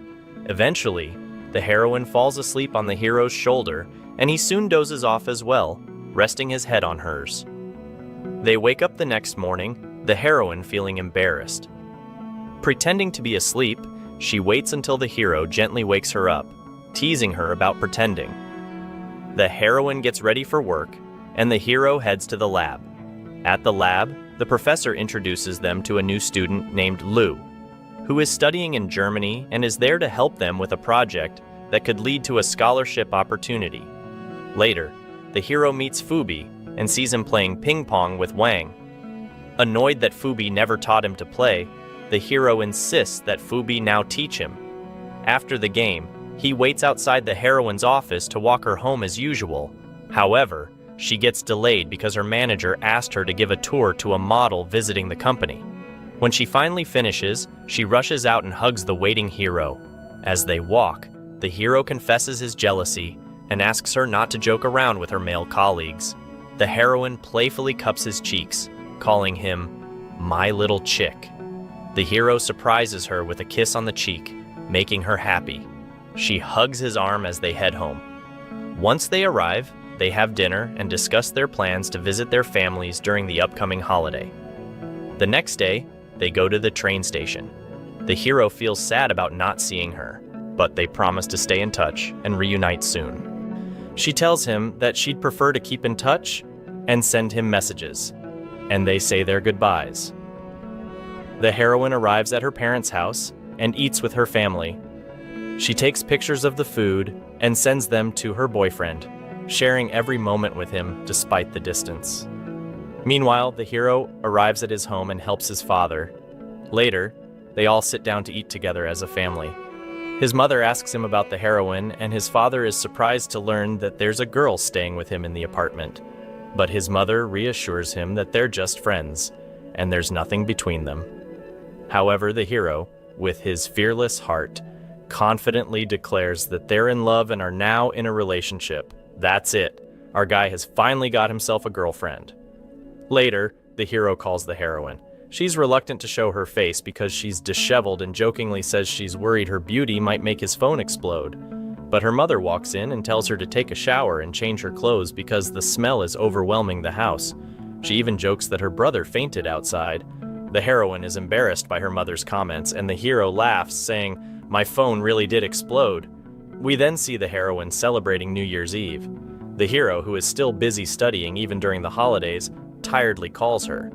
Eventually, the heroine falls asleep on the hero's shoulder and he soon dozes off as well, resting his head on hers. They wake up the next morning, the heroine feeling embarrassed. Pretending to be asleep, she waits until the hero gently wakes her up, teasing her about pretending. The heroine gets ready for work, and the hero heads to the lab. At the lab, the professor introduces them to a new student named Lou, who is studying in Germany and is there to help them with a project that could lead to a scholarship opportunity. Later, the hero meets Phoebe and sees him playing ping pong with Wang. Annoyed that Phoebe never taught him to play, the hero insists that Phoebe now teach him. After the game, he waits outside the heroine's office to walk her home as usual. However, she gets delayed because her manager asked her to give a tour to a model visiting the company. When she finally finishes, she rushes out and hugs the waiting hero. As they walk, the hero confesses his jealousy and asks her not to joke around with her male colleagues. The heroine playfully cups his cheeks, calling him "my little chick." The hero surprises her with a kiss on the cheek, making her happy. She hugs his arm as they head home. Once they arrive, they have dinner and discuss their plans to visit their families during the upcoming holiday. The next day, they go to the train station. The hero feels sad about not seeing her, but they promise to stay in touch and reunite soon. She tells him that she'd prefer to keep in touch and send him messages, and they say their goodbyes. The heroine arrives at her parents' house and eats with her family. She takes pictures of the food and sends them to her boyfriend, sharing every moment with him despite the distance. Meanwhile, the hero arrives at his home and helps his father. Later, they all sit down to eat together as a family. His mother asks him about the heroine, and his father is surprised to learn that there's a girl staying with him in the apartment. But his mother reassures him that they're just friends, and there's nothing between them. However, the hero, with his fearless heart, confidently declares that they're in love and are now in a relationship. That's it. Our guy has finally got himself a girlfriend. Later, the hero calls the heroine. She's reluctant to show her face because she's disheveled and jokingly says she's worried her beauty might make his phone explode. But her mother walks in and tells her to take a shower and change her clothes because the smell is overwhelming the house. She even jokes that her brother fainted outside. The heroine is embarrassed by her mother's comments, and the hero laughs, saying, "My phone really did explode." We then see the heroine celebrating New Year's Eve. The hero, who is still busy studying even during the holidays, tiredly calls her.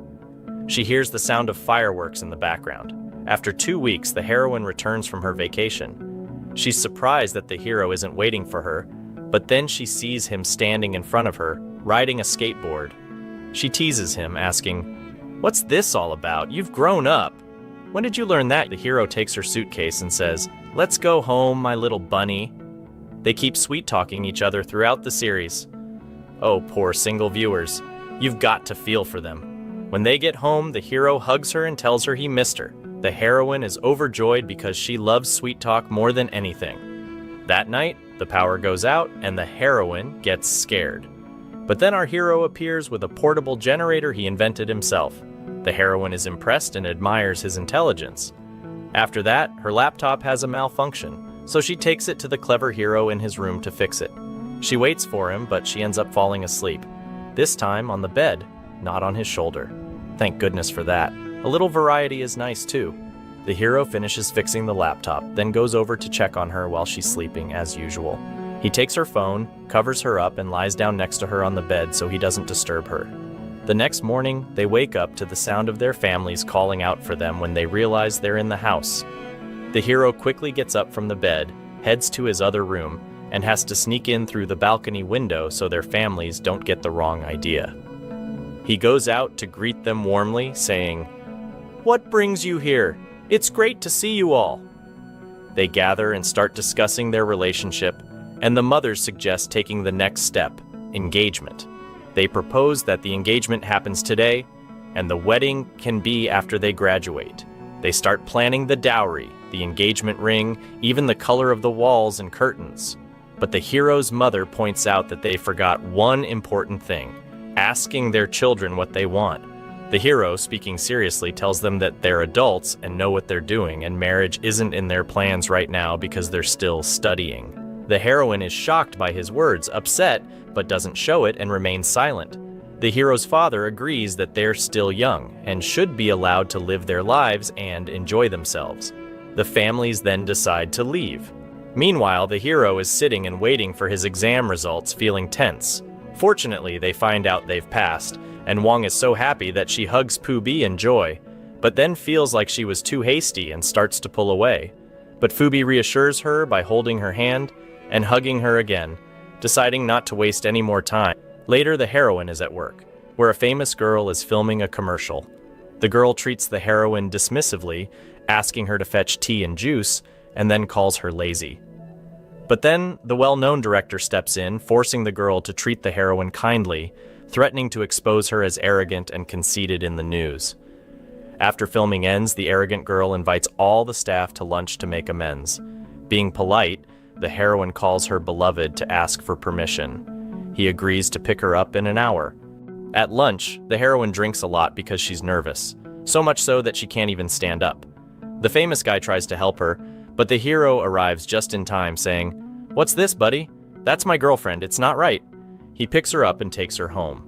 She hears the sound of fireworks in the background. After 2 weeks, the heroine returns from her vacation. She's surprised that the hero isn't waiting for her, but then she sees him standing in front of her, riding a skateboard. She teases him, asking, "What's this all about? You've grown up." "When did you learn that?" The hero takes her suitcase and says, "Let's go home, my little bunny." They keep sweet-talking each other throughout the series. Oh, poor single viewers. You've got to feel for them. When they get home, the hero hugs her and tells her he missed her. The heroine is overjoyed because she loves sweet talk more than anything. That night, the power goes out and the heroine gets scared. But then our hero appears with a portable generator he invented himself. The heroine is impressed and admires his intelligence. After that, her laptop has a malfunction, so she takes it to the clever hero in his room to fix it. She waits for him, but she ends up falling asleep. This time on the bed, not on his shoulder. Thank goodness for that. A little variety is nice too. The hero finishes fixing the laptop, then goes over to check on her while she's sleeping as usual. He takes her phone, covers her up, and lies down next to her on the bed so he doesn't disturb her. The next morning, they wake up to the sound of their families calling out for them when they realize they're in the house. The hero quickly gets up from the bed, heads to his other room, and has to sneak in through the balcony window so their families don't get the wrong idea. He goes out to greet them warmly, saying, "What brings you here? It's great to see you all." They gather and start discussing their relationship, and the mothers suggest taking the next step, engagement. They propose that the engagement happens today, and the wedding can be after they graduate. They start planning the dowry, the engagement ring, even the color of the walls and curtains. But the hero's mother points out that they forgot one important thing, asking their children what they want. The hero, speaking seriously, tells them that they're adults and know what they're doing, and marriage isn't in their plans right now because they're still studying. The heroine is shocked by his words, upset, but doesn't show it and remains silent. The hero's father agrees that they're still young and should be allowed to live their lives and enjoy themselves. The families then decide to leave. Meanwhile, the hero is sitting and waiting for his exam results, feeling tense. Fortunately, they find out they've passed, and Wong is so happy that she hugs Pu Bi in joy, but then feels like she was too hasty and starts to pull away. But Fu Bi reassures her by holding her hand and hugging her again, deciding not to waste any more time. Later, the heroine is at work, where a famous girl is filming a commercial. The girl treats the heroine dismissively, asking her to fetch tea and juice, and then calls her lazy. But then, the well-known director steps in, forcing the girl to treat the heroine kindly, threatening to expose her as arrogant and conceited in the news. After filming ends, the arrogant girl invites all the staff to lunch to make amends. Being polite, the heroine calls her beloved to ask for permission. He agrees to pick her up in an hour. At lunch, the heroine drinks a lot because she's nervous, so much so that she can't even stand up. The famous guy tries to help her, but the hero arrives just in time, saying, "What's this, buddy? That's my girlfriend, it's not right." He picks her up and takes her home.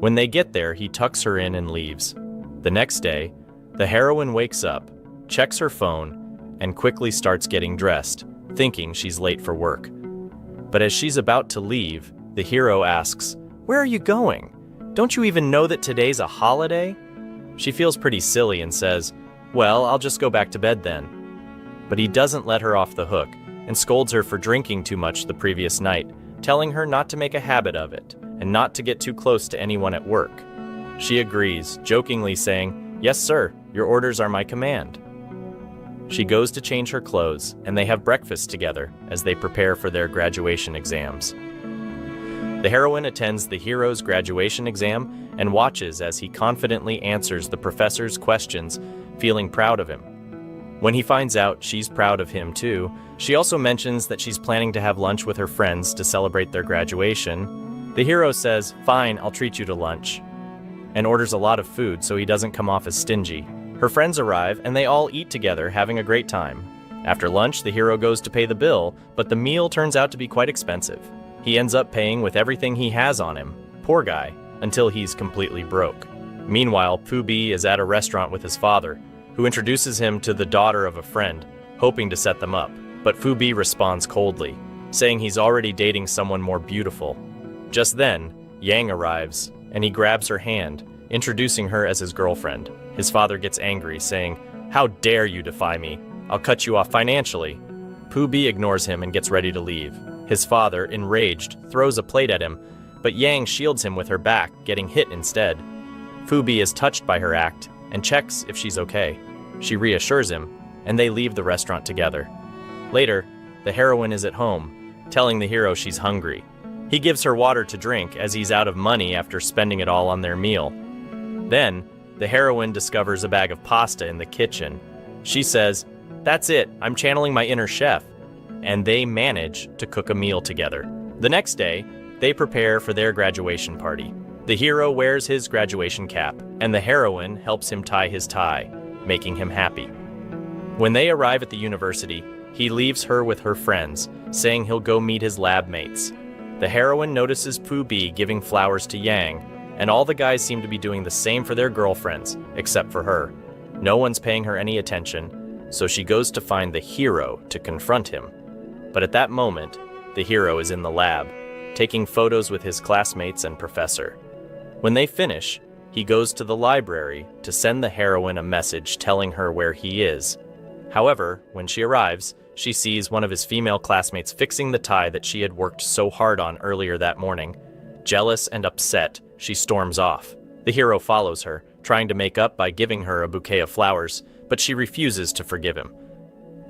When they get there, he tucks her in and leaves. The next day, the heroine wakes up, checks her phone, and quickly starts getting dressed, thinking she's late for work. But as she's about to leave, the hero asks, "Where are you going? Don't you even know that today's a holiday?" She feels pretty silly and says, "Well, I'll just go back to bed then." But he doesn't let her off the hook and scolds her for drinking too much the previous night, telling her not to make a habit of it and not to get too close to anyone at work. She agrees, jokingly saying, "Yes, sir, your orders are my command." She goes to change her clothes, and they have breakfast together as they prepare for their graduation exams. The heroine attends the hero's graduation exam and watches as he confidently answers the professor's questions, feeling proud of him. When he finds out she's proud of him too, she also mentions that she's planning to have lunch with her friends to celebrate their graduation. The hero says, "Fine, I'll treat you to lunch," and orders a lot of food so he doesn't come off as stingy. Her friends arrive and they all eat together, having a great time. After lunch, the hero goes to pay the bill, but the meal turns out to be quite expensive. He ends up paying with everything he has on him, poor guy, until he's completely broke. Meanwhile, Pu Bi is at a restaurant with his father, who introduces him to the daughter of a friend, hoping to set them up. But Fu Bi responds coldly, saying he's already dating someone more beautiful. Just then, Yang arrives, and he grabs her hand, introducing her as his girlfriend. His father gets angry, saying, "How dare you defy me? I'll cut you off financially." Pu Bi ignores him and gets ready to leave. His father, enraged, throws a plate at him, but Yang shields him with her back, getting hit instead. Fu Bi is touched by her act and checks if she's okay. She reassures him, and they leave the restaurant together. Later, the heroine is at home, telling the hero she's hungry. He gives her water to drink as he's out of money after spending it all on their meal. Then, the heroine discovers a bag of pasta in the kitchen. She says, "That's it, I'm channeling my inner chef," and they manage to cook a meal together. The next day, they prepare for their graduation party. The hero wears his graduation cap, and the heroine helps him tie his tie, making him happy. When they arrive at the university, he leaves her with her friends, saying he'll go meet his lab mates. The heroine notices Pu Bi giving flowers to Yang, and all the guys seem to be doing the same for their girlfriends, except for her. No one's paying her any attention, so she goes to find the hero to confront him. But at that moment, the hero is in the lab, taking photos with his classmates and professor. When they finish, he goes to the library to send the heroine a message telling her where he is. However, when she arrives, she sees one of his female classmates fixing the tie that she had worked so hard on earlier that morning. Jealous and upset, she storms off. The hero follows her, trying to make up by giving her a bouquet of flowers, but she refuses to forgive him.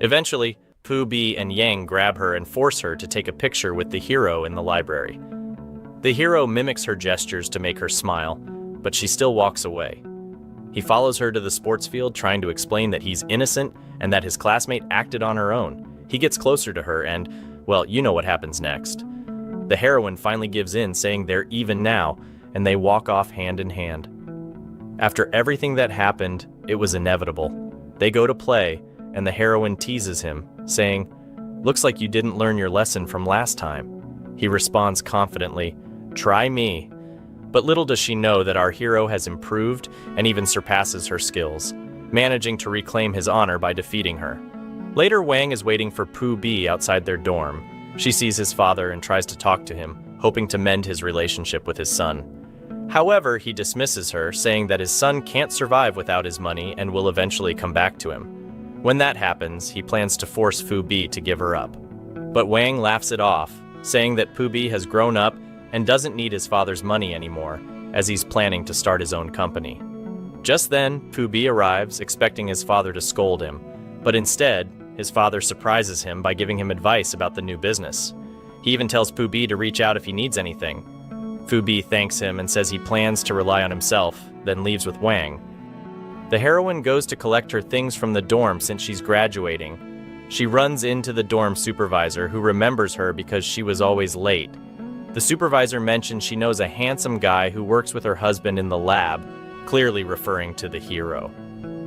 Eventually, Pu Bi and Yang grab her and force her to take a picture with the hero in the library. The hero mimics her gestures to make her smile, but she still walks away. He follows her to the sports field, trying to explain that he's innocent and that his classmate acted on her own. He gets closer to her and, well, you know what happens next. The heroine finally gives in, saying they're even now, and they walk off hand in hand. After everything that happened, it was inevitable. They go to play, and the heroine teases him, saying, Looks like you didn't learn your lesson from last time. He responds confidently, "Try me." But little does she know that our hero has improved and even surpasses her skills, managing to reclaim his honor by defeating her. Later, Wang is waiting for Pooh B outside their dorm. She sees his father and tries to talk to him, hoping to mend his relationship with his son. However, he dismisses her, saying that his son can't survive without his money and will eventually come back to him. When that happens, he plans to force Pooh B to give her up. But Wang laughs it off, saying that Pooh B has grown up and doesn't need his father's money anymore, as he's planning to start his own company. Just then, Pooh B arrives, expecting his father to scold him, but instead, his father surprises him by giving him advice about the new business. He even tells Pooh B to reach out if he needs anything. Pooh B thanks him and says he plans to rely on himself, then leaves with Wang. The heroine goes to collect her things from the dorm since she's graduating. She runs into the dorm supervisor, who remembers her because she was always late. The supervisor mentions she knows a handsome guy who works with her husband in the lab, clearly referring to the hero.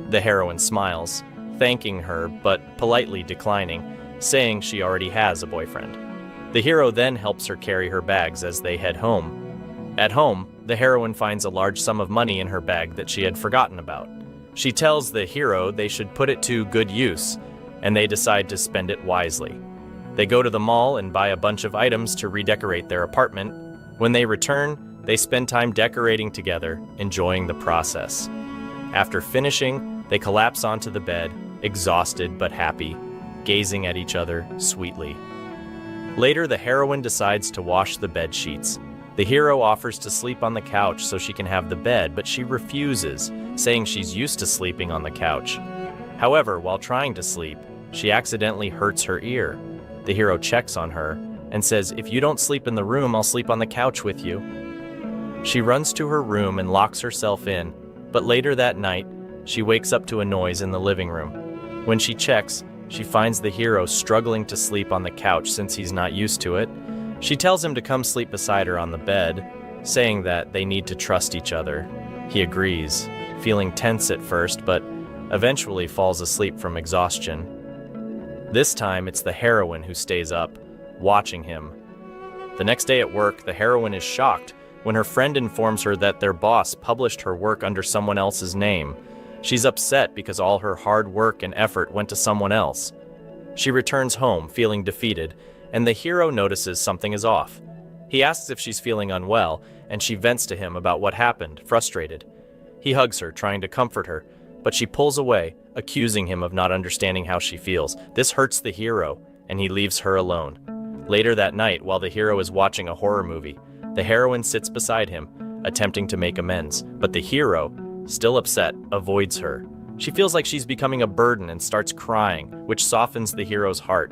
The heroine smiles, thanking her but politely declining, saying she already has a boyfriend. The hero then helps her carry her bags as they head home. At home, the heroine finds a large sum of money in her bag that she had forgotten about. She tells the hero they should put it to good use, and they decide to spend it wisely. They go to the mall and buy a bunch of items to redecorate their apartment. When they return, they spend time decorating together, enjoying the process. After finishing, they collapse onto the bed, exhausted but happy, gazing at each other sweetly. Later, the heroine decides to wash the bed sheets. The hero offers to sleep on the couch so she can have the bed, but she refuses, saying she's used to sleeping on the couch. However, while trying to sleep, she accidentally hurts her ear. The hero checks on her and says, "If you don't sleep in the room, I'll sleep on the couch with you." She runs to her room and locks herself in, but later that night, she wakes up to a noise in the living room. When she checks, she finds the hero struggling to sleep on the couch since he's not used to it. She tells him to come sleep beside her on the bed, saying that they need to trust each other. He agrees, feeling tense at first, but eventually falls asleep from exhaustion. This time, it's the heroine who stays up, watching him. The next day at work, the heroine is shocked when her friend informs her that their boss published her work under someone else's name. She's upset because all her hard work and effort went to someone else. She returns home, feeling defeated, and the hero notices something is off. He asks if she's feeling unwell, and she vents to him about what happened, frustrated. He hugs her, trying to comfort her, but she pulls away, accusing him of not understanding how she feels. This hurts the hero, and he leaves her alone. Later that night, while the hero is watching a horror movie, the heroine sits beside him, attempting to make amends, but the hero, still upset, avoids her. She feels like she's becoming a burden and starts crying, which softens the hero's heart.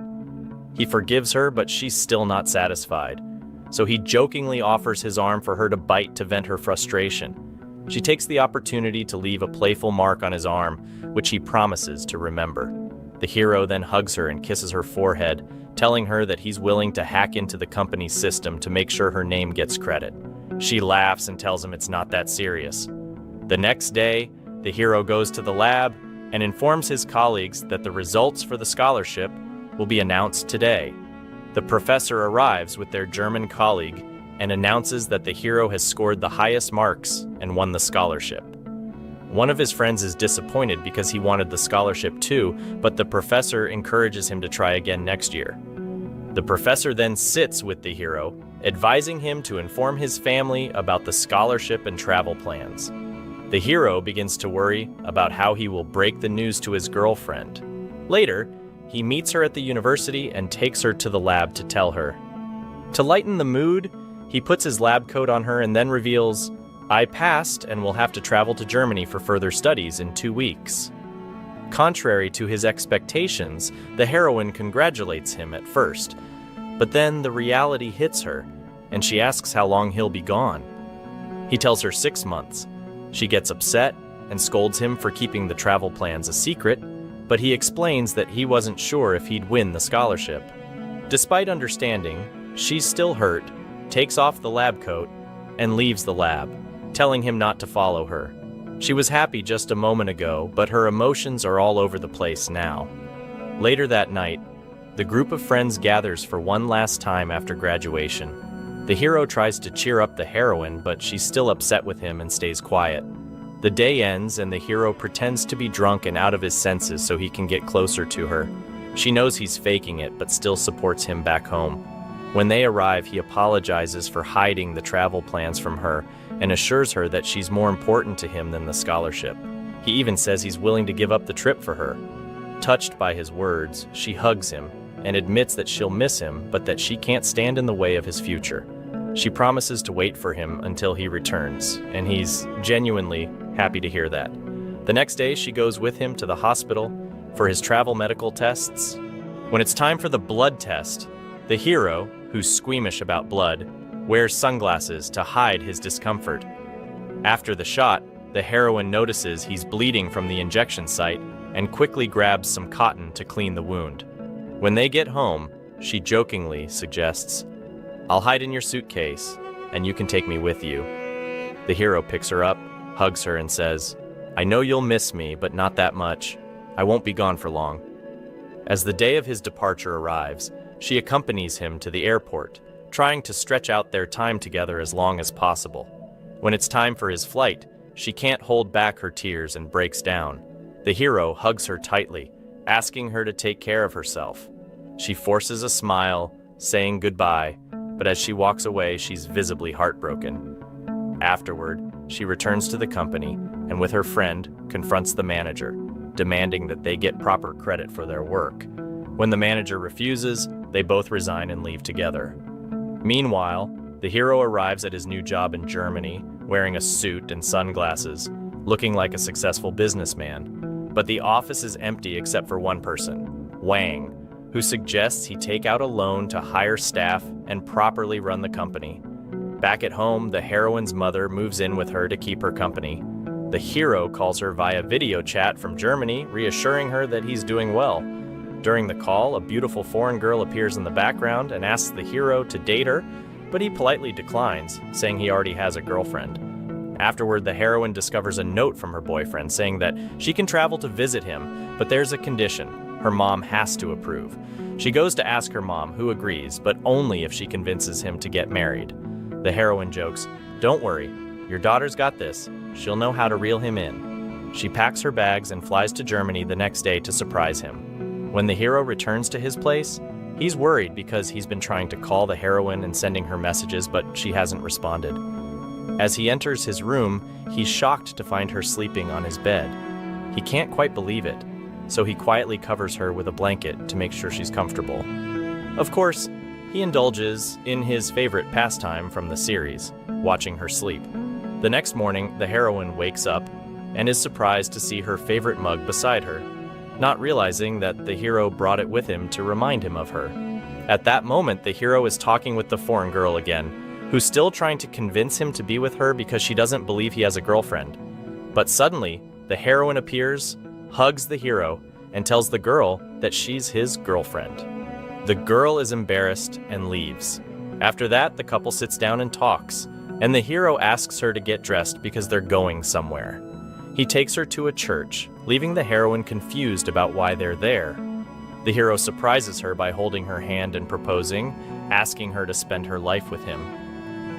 He forgives her, but she's still not satisfied. So he jokingly offers his arm for her to bite to vent her frustration. She takes the opportunity to leave a playful mark on his arm, which he promises to remember. The hero then hugs her and kisses her forehead, telling her that he's willing to hack into the company's system to make sure her name gets credit. She laughs and tells him it's not that serious. The next day, the hero goes to the lab and informs his colleagues that the results for the scholarship will be announced today. The professor arrives with their German colleague and announces that the hero has scored the highest marks and won the scholarship. One of his friends is disappointed because he wanted the scholarship too, but the professor encourages him to try again next year. The professor then sits with the hero, advising him to inform his family about the scholarship and travel plans. The hero begins to worry about how he will break the news to his girlfriend. Later, he meets her at the university and takes her to the lab to tell her. To lighten the mood, he puts his lab coat on her and then reveals, "I passed and will have to travel to Germany for further studies in 2 weeks." Contrary to his expectations, the heroine congratulates him at first, but then the reality hits her, and she asks how long he'll be gone. He tells her 6 months. She gets upset and scolds him for keeping the travel plans a secret, but he explains that he wasn't sure if he'd win the scholarship. Despite understanding, she's still hurt, takes off the lab coat, and leaves the lab, telling him not to follow her. She was happy just a moment ago, but her emotions are all over the place now. Later that night, the group of friends gathers for one last time after graduation. The hero tries to cheer up the heroine, but she's still upset with him and stays quiet. The day ends and the hero pretends to be drunk and out of his senses so he can get closer to her. She knows he's faking it, but still supports him back home. When they arrive, he apologizes for hiding the travel plans from her and assures her that she's more important to him than the scholarship. He even says he's willing to give up the trip for her. Touched by his words, she hugs him and admits that she'll miss him, but that she can't stand in the way of his future. She promises to wait for him until he returns, and he's genuinely happy to hear that. The next day, she goes with him to the hospital for his travel medical tests. When it's time for the blood test, the hero, who's squeamish about blood, wears sunglasses to hide his discomfort. After the shot, the heroine notices he's bleeding from the injection site and quickly grabs some cotton to clean the wound. When they get home, she jokingly suggests, "I'll hide in your suitcase, and you can take me with you." The hero picks her up, hugs her, and says, "I know you'll miss me, but not that much. I won't be gone for long." As the day of his departure arrives, she accompanies him to the airport, trying to stretch out their time together as long as possible. When it's time for his flight, she can't hold back her tears and breaks down. The hero hugs her tightly, asking her to take care of herself. She forces a smile, saying goodbye, but as she walks away, she's visibly heartbroken. Afterward, she returns to the company and with her friend confronts the manager, demanding that they get proper credit for their work. When the manager refuses, they both resign and leave together. Meanwhile, the hero arrives at his new job in Germany, wearing a suit and sunglasses, looking like a successful businessman. But the office is empty except for one person, Wang, who suggests he take out a loan to hire staff and properly run the company. Back at home, the heroine's mother moves in with her to keep her company. The hero calls her via video chat from Germany, reassuring her that he's doing well. During the call, a beautiful foreign girl appears in the background and asks the hero to date her, but he politely declines, saying he already has a girlfriend. Afterward, the heroine discovers a note from her boyfriend saying that she can travel to visit him, but there's a condition. Her mom has to approve. She goes to ask her mom, who agrees, but only if she convinces him to get married. The heroine jokes, "Don't worry, your daughter's got this. She'll know how to reel him in." She packs her bags and flies to Germany the next day to surprise him. When the hero returns to his place, he's worried because he's been trying to call the heroine and sending her messages, but she hasn't responded. As he enters his room, he's shocked to find her sleeping on his bed. He can't quite believe it, so he quietly covers her with a blanket to make sure she's comfortable. Of course, he indulges in his favorite pastime from the series, watching her sleep. The next morning, the heroine wakes up and is surprised to see her favorite mug beside her, not realizing that the hero brought it with him to remind him of her. At that moment, the hero is talking with the foreign girl again, who's still trying to convince him to be with her because she doesn't believe he has a girlfriend. But suddenly, the heroine appears, hugs the hero, and tells the girl that she's his girlfriend. The girl is embarrassed and leaves. After that, the couple sits down and talks, and the hero asks her to get dressed because they're going somewhere. He takes her to a church, leaving the heroine confused about why they're there. The hero surprises her by holding her hand and proposing, asking her to spend her life with him.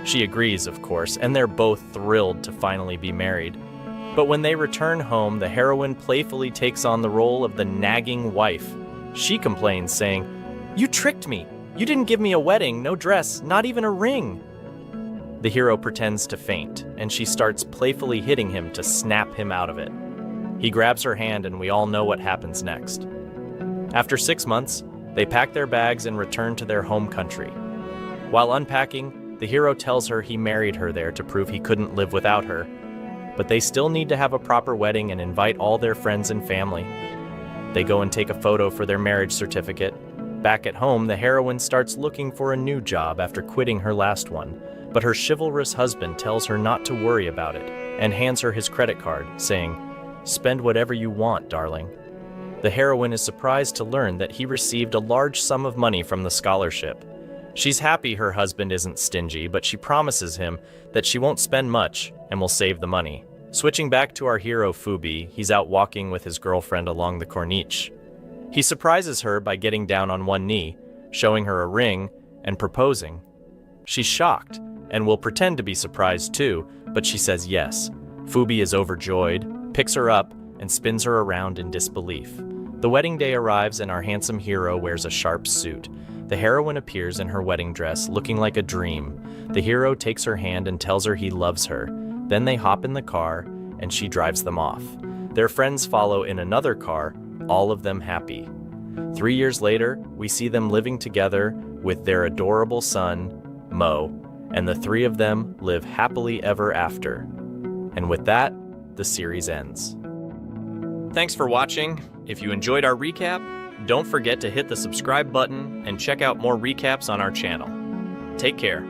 She agrees, of course, and they're both thrilled to finally be married. But when they return home, the heroine playfully takes on the role of the nagging wife. She complains, saying, "You tricked me! You didn't give me a wedding, no dress, not even a ring!" The hero pretends to faint, and she starts playfully hitting him to snap him out of it. He grabs her hand, and we all know what happens next. After 6 months, they pack their bags and return to their home country. While unpacking, the hero tells her he married her there to prove he couldn't live without her, but they still need to have a proper wedding and invite all their friends and family. They go and take a photo for their marriage certificate. Back at home, the heroine starts looking for a new job after quitting her last one, but her chivalrous husband tells her not to worry about it and hands her his credit card, saying, "Spend whatever you want, darling." The heroine is surprised to learn that he received a large sum of money from the scholarship. She's happy her husband isn't stingy, but she promises him that she won't spend much and will save the money. Switching back to our hero Fubi, he's out walking with his girlfriend along the Corniche. He surprises her by getting down on one knee, showing her a ring, and proposing. She's shocked and will pretend to be surprised too, but she says yes. Phoebe is overjoyed, picks her up, and spins her around in disbelief. The wedding day arrives and our handsome hero wears a sharp suit. The heroine appears in her wedding dress, looking like a dream. The hero takes her hand and tells her he loves her. Then they hop in the car, and she drives them off. Their friends follow in another car, all of them happy. 3 years later, we see them living together with their adorable son, Mo, and the three of them live happily ever after. And with that, the series ends. Thanks for watching. If you enjoyed our recap, don't forget to hit the subscribe button and check out more recaps on our channel. Take care.